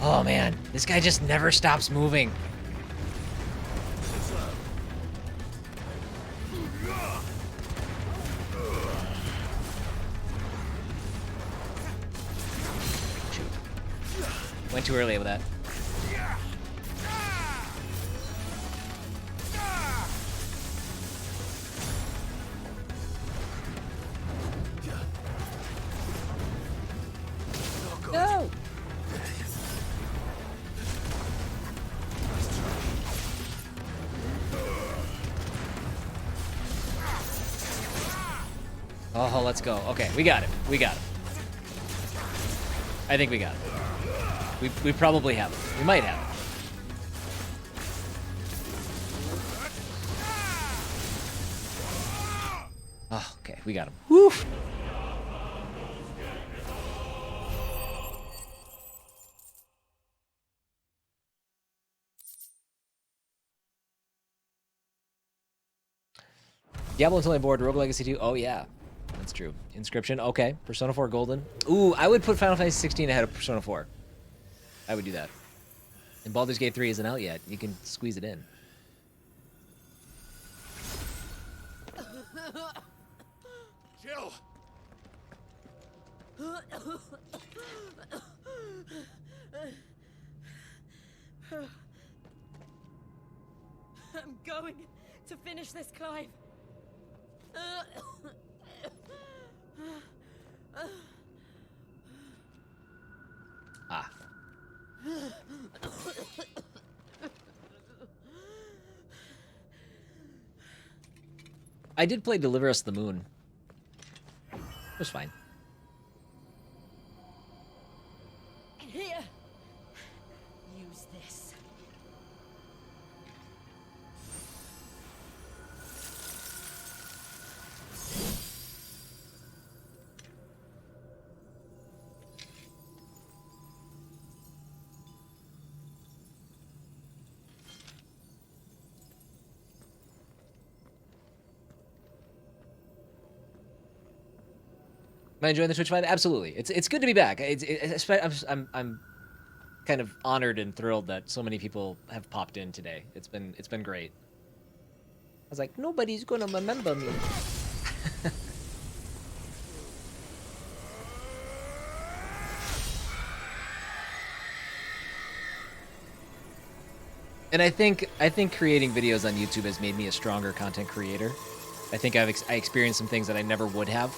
Oh man, this guy just never stops moving. Shoot. Went too early with that. No! Oh, let's go. Okay, we got it. We got it. I think we got it. We probably have it. We might have it. Oh, okay, we got him. Woo! Diablo's only board. Rogue Legacy 2. Oh, yeah. That's true. Inscription. Okay. Persona 4 Golden. Ooh, I would put Final Fantasy XVI ahead of Persona 4. I would do that. And Baldur's Gate 3 isn't out yet. You can squeeze it in. Jill! I'm going to finish this, Clive. Ah. I did play Deliver Us the Moon. It was fine. Here. Use this. Am I enjoying the Twitch fight? Absolutely. It's good to be back. I'm kind of honored and thrilled that so many people have popped in today. It's been great. I was like, nobody's gonna remember me. And I think creating videos on YouTube has made me a stronger content creator. I think I experienced some things that I never would have.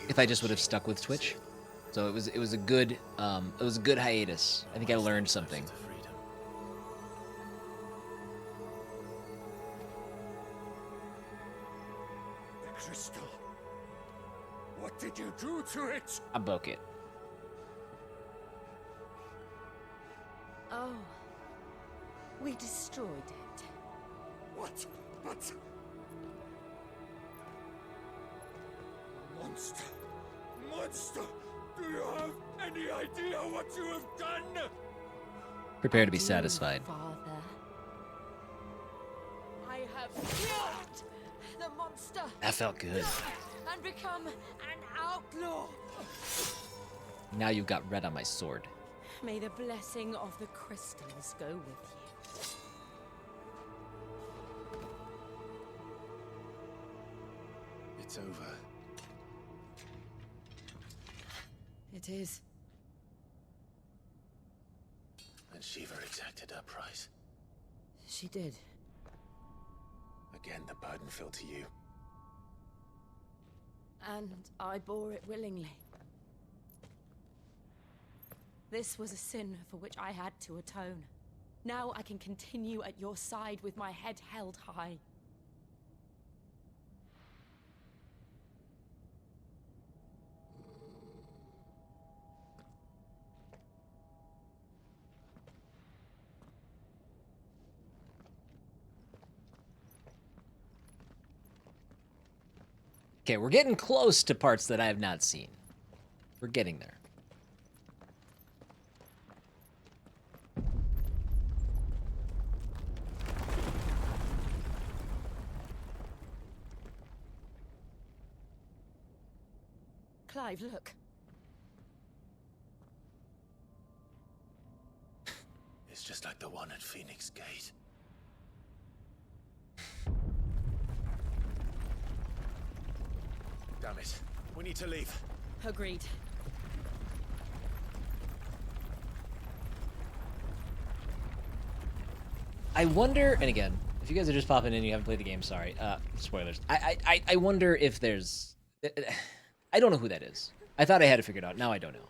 If I just would have stuck with Twitch. So it was a good hiatus. I think I learned something. The crystal. What did you do to it? I broke it. Oh. We destroyed it. What? But... Monster! Monster! Do you have any idea what you have done? Prepare to be Do, satisfied. Father. I have killed the monster That felt good. and become an outlaw. Now you've got red on my sword. May the blessing of the crystals go with you. It's over. It is. And Shiva exacted her price. She did. Again, the burden fell to you. And I bore it willingly. This was a sin for which I had to atone. Now I can continue at your side with my head held high. Okay, we're getting close to parts that I have not seen. We're getting there. Clive, look. It's just like the one at Phoenix Gate. Damn it. We need to leave. Agreed. I wonder, and again, if you guys are just popping in and you haven't played the game, sorry. Spoilers. I wonder if there's... I don't know who that is. I thought I had it figured out. Now I don't know.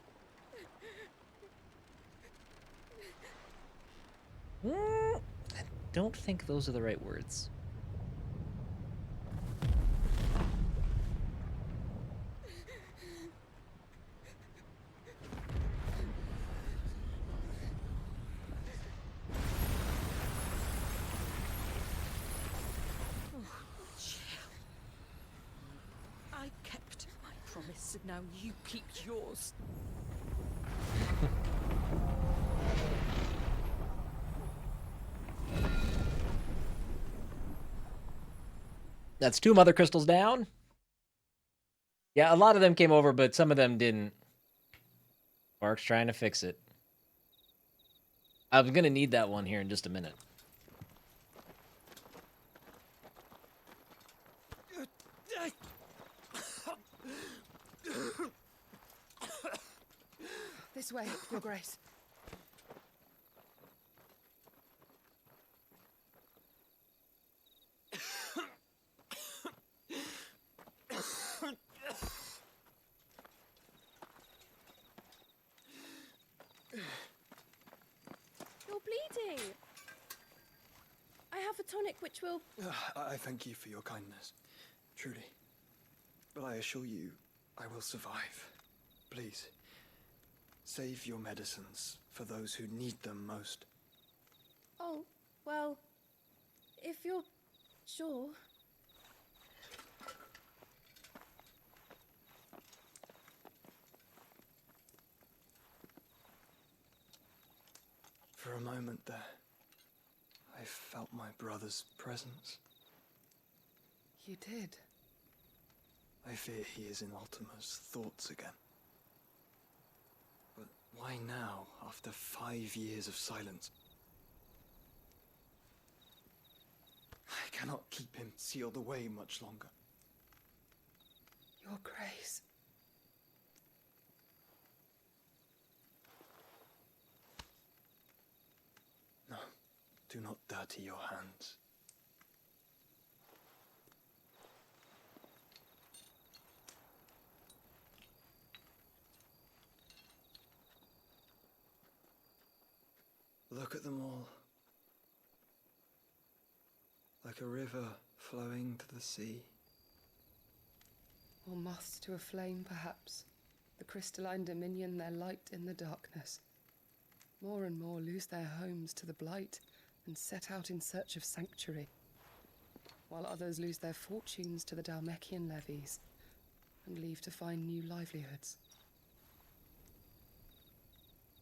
I don't think those are the right words. I kept my promise, and now you keep yours. That's 2 Mothercrystals down. Yeah, a lot of them came over, but some of them didn't. Mark's trying to fix it. I'm going to need that one here in just a minute. This way, Your Grace. You're bleeding. I have a tonic which will... I thank you for your kindness, truly. But I assure you, I will survive. Please, save your medicines for those who need them most. Oh, well, if you're sure. For a moment there, I felt my brother's presence. You did. I fear he is in Ultima's thoughts again. But why now, after 5 years of silence? I cannot keep him sealed away much longer. Your Grace. No, do not dirty your hands. Look at them all. Like a river flowing to the sea. Or moths to a flame, perhaps. The crystalline dominion their light in the darkness. More and more lose their homes to the blight and set out in search of sanctuary, while others lose their fortunes to the Dhalmekian levies and leave to find new livelihoods.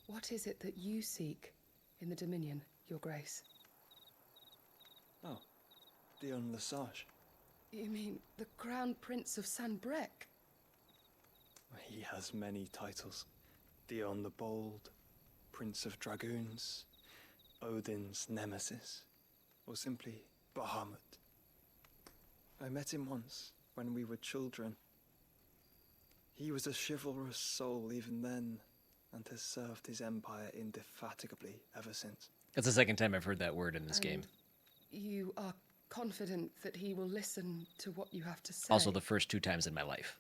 What is it that you seek in the Dominion, Your Grace? Oh, Dion Lesage. You mean the Crown Prince of Sanbreque? He has many titles. Dion the Bold, Prince of Dragoons, Odin's Nemesis, or simply Bahamut. I met him once, when we were children. He was a chivalrous soul even then, and has served his empire indefatigably ever since. That's the second time I've heard that word in this game. You are confident that he will listen to what you have to say? Also the first 2 times in my life.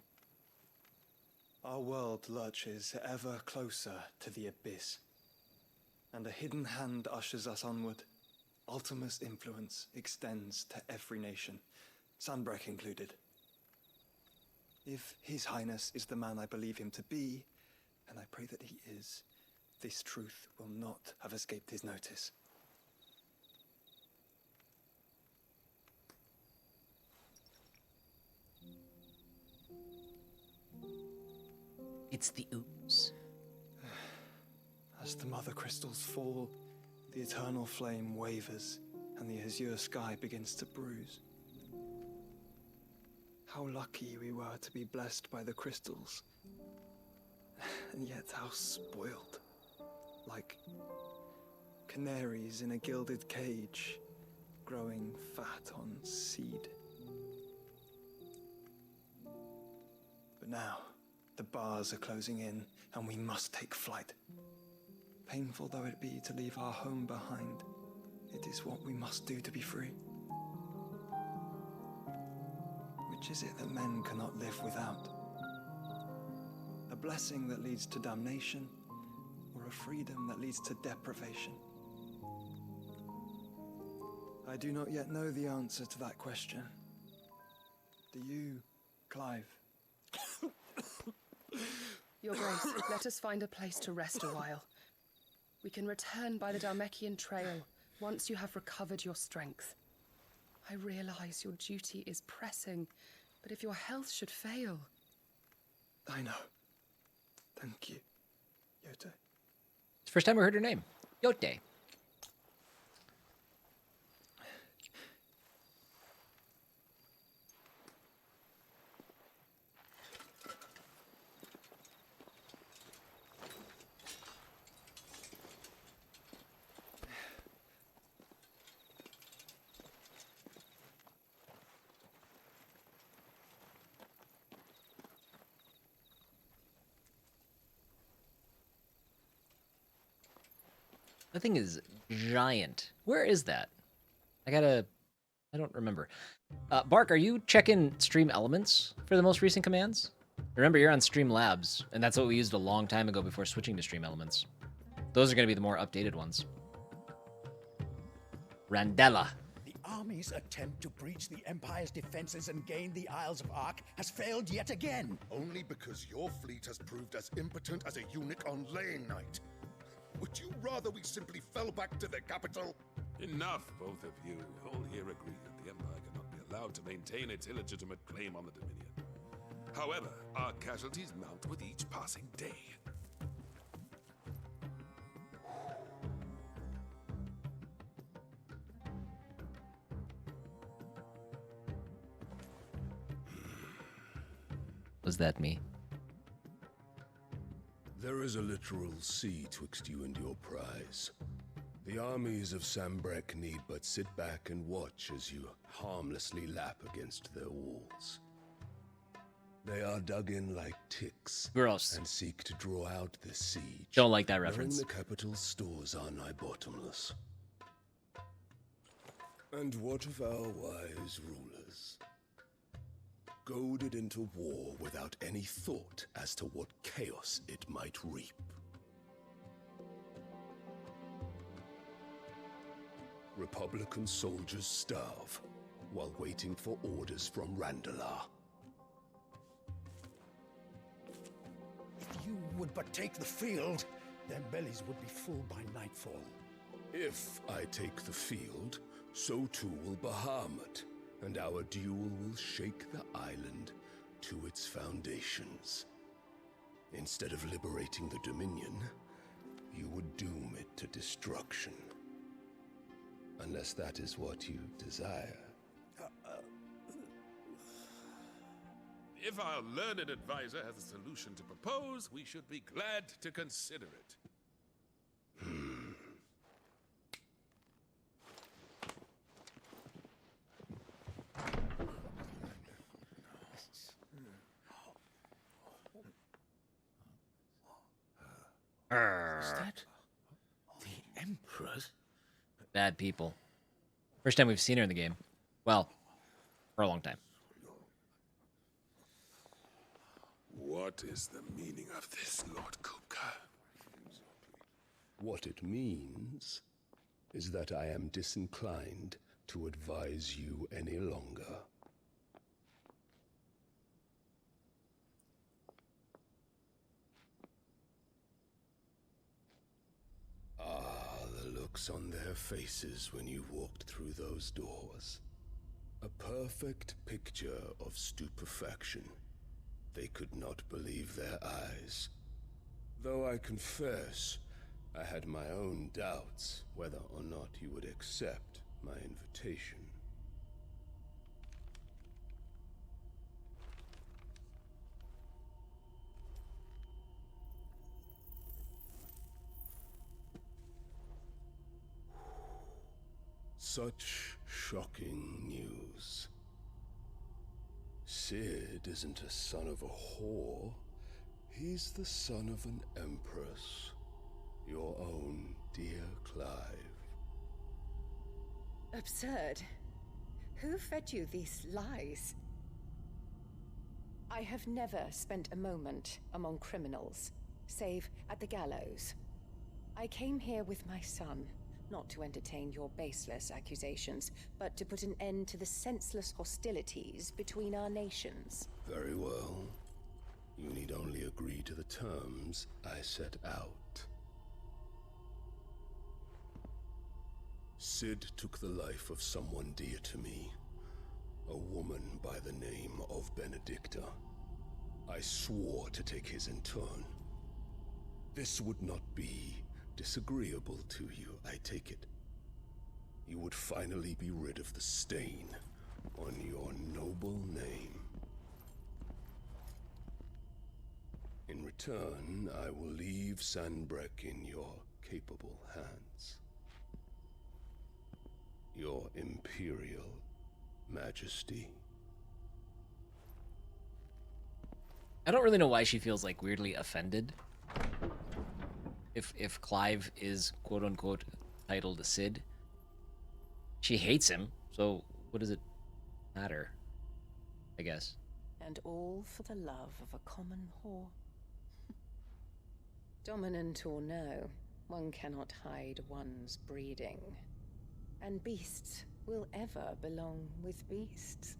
Our world lurches ever closer to the abyss, and a hidden hand ushers us onward. Ultima's influence extends to every nation, Sanbreque included. If His Highness is the man I believe him to be, and I pray that he is, this truth will not have escaped his notice. It's the ooze. As the mothercrystals fall, the eternal flame wavers, and the azure sky begins to bruise. How lucky we were to be blessed by the crystals, and yet how spoiled. Like canaries in a gilded cage, growing fat on seed. But now, the bars are closing in, and we must take flight. Painful though it be to leave our home behind, it is what we must do to be free. Which is it that men cannot live without? A blessing that leads to damnation, or a freedom that leads to deprivation? I do not yet know the answer to that question. Do you, Clive? Your Grace, let us find a place to rest a while. We can return by the Dhalmekian trail once you have recovered your strength. I realize your duty is pressing, but if your health should fail... I know. Thank you, Yote. It's the first time I heard her name. Yote. That thing is giant. Where is that? I don't remember. Bark, are you checking Stream Elements for the most recent commands? Remember, you're on Streamlabs, and that's what we used a long time ago before switching to Stream Elements. Those are going to be the more updated ones. Randella. The army's attempt to breach the Empire's defenses and gain the Isles of Ark has failed yet again. Only because your fleet has proved as impotent as a eunuch on laying night. Would you rather we simply fell back to the capital? Enough, both of you. All here agree that the Empire cannot be allowed to maintain its illegitimate claim on the Dominion. However, our casualties mount with each passing day. Was that me? There is a literal sea twixt you and your prize. The armies of Sambrek need but sit back and watch as you harmlessly lap against their walls. They are dug in like ticks. Gross. And seek to draw out the siege. Don't like that reference. Knowing the capital's stores are nigh bottomless. And what of our wise rulers? Goaded into war without any thought as to what chaos it might reap. Republican soldiers starve while waiting for orders from Randalar. If you would but take the field, their bellies would be full by nightfall. If I take the field, so too will Bahamut, and our duel will shake the island to its foundations. Instead of liberating the Dominion, you would doom it to destruction. Unless that is what you desire. If our learned advisor has a solution to propose, we should be glad to consider it. Is that the Emperor's? Bad people. First time we've seen her in the game. Well, for a long time. What is the meaning of this, Lord Kupka? What it means is that I am disinclined to advise you any longer. The looks on their faces when you walked through those doors. A perfect picture of stupefaction. They could not believe their eyes. Though I confess, I had my own doubts whether or not you would accept my invitation. Such shocking news. Sid isn't a son of a whore. He's the son of an empress. Your own dear Clive. Absurd. Who fed you these lies? I have never spent a moment among criminals, save at the gallows. I came here with my son, not to entertain your baseless accusations, but to put an end to the senseless hostilities between our nations. Very well. You need only agree to the terms I set out. Sid took the life of someone dear to me, a woman by the name of Benedicta. I swore to take his in turn. This would not be disagreeable to you, I take it. You would finally be rid of the stain on your noble name. In return, I will leave Sanbrek in your capable hands. Your Imperial Majesty. I don't really know why she feels like weirdly offended. if Clive is quote unquote titled Cid. She hates him, so what does it matter? I guess. And all for the love of a common whore. Dominant or no, one cannot hide one's breeding. And beasts will ever belong with beasts.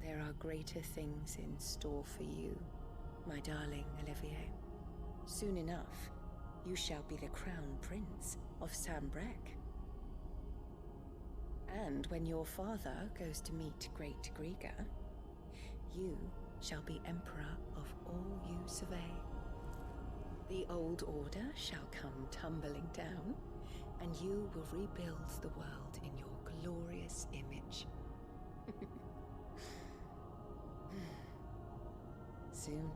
There are greater things in store for you, my darling Olivier. Soon enough, you shall be the crown prince of Sambrec. And when your father goes to meet Great Griga, you shall be emperor of all you survey. The old order shall come tumbling down, and you will rebuild the world in your glorious image. Soon,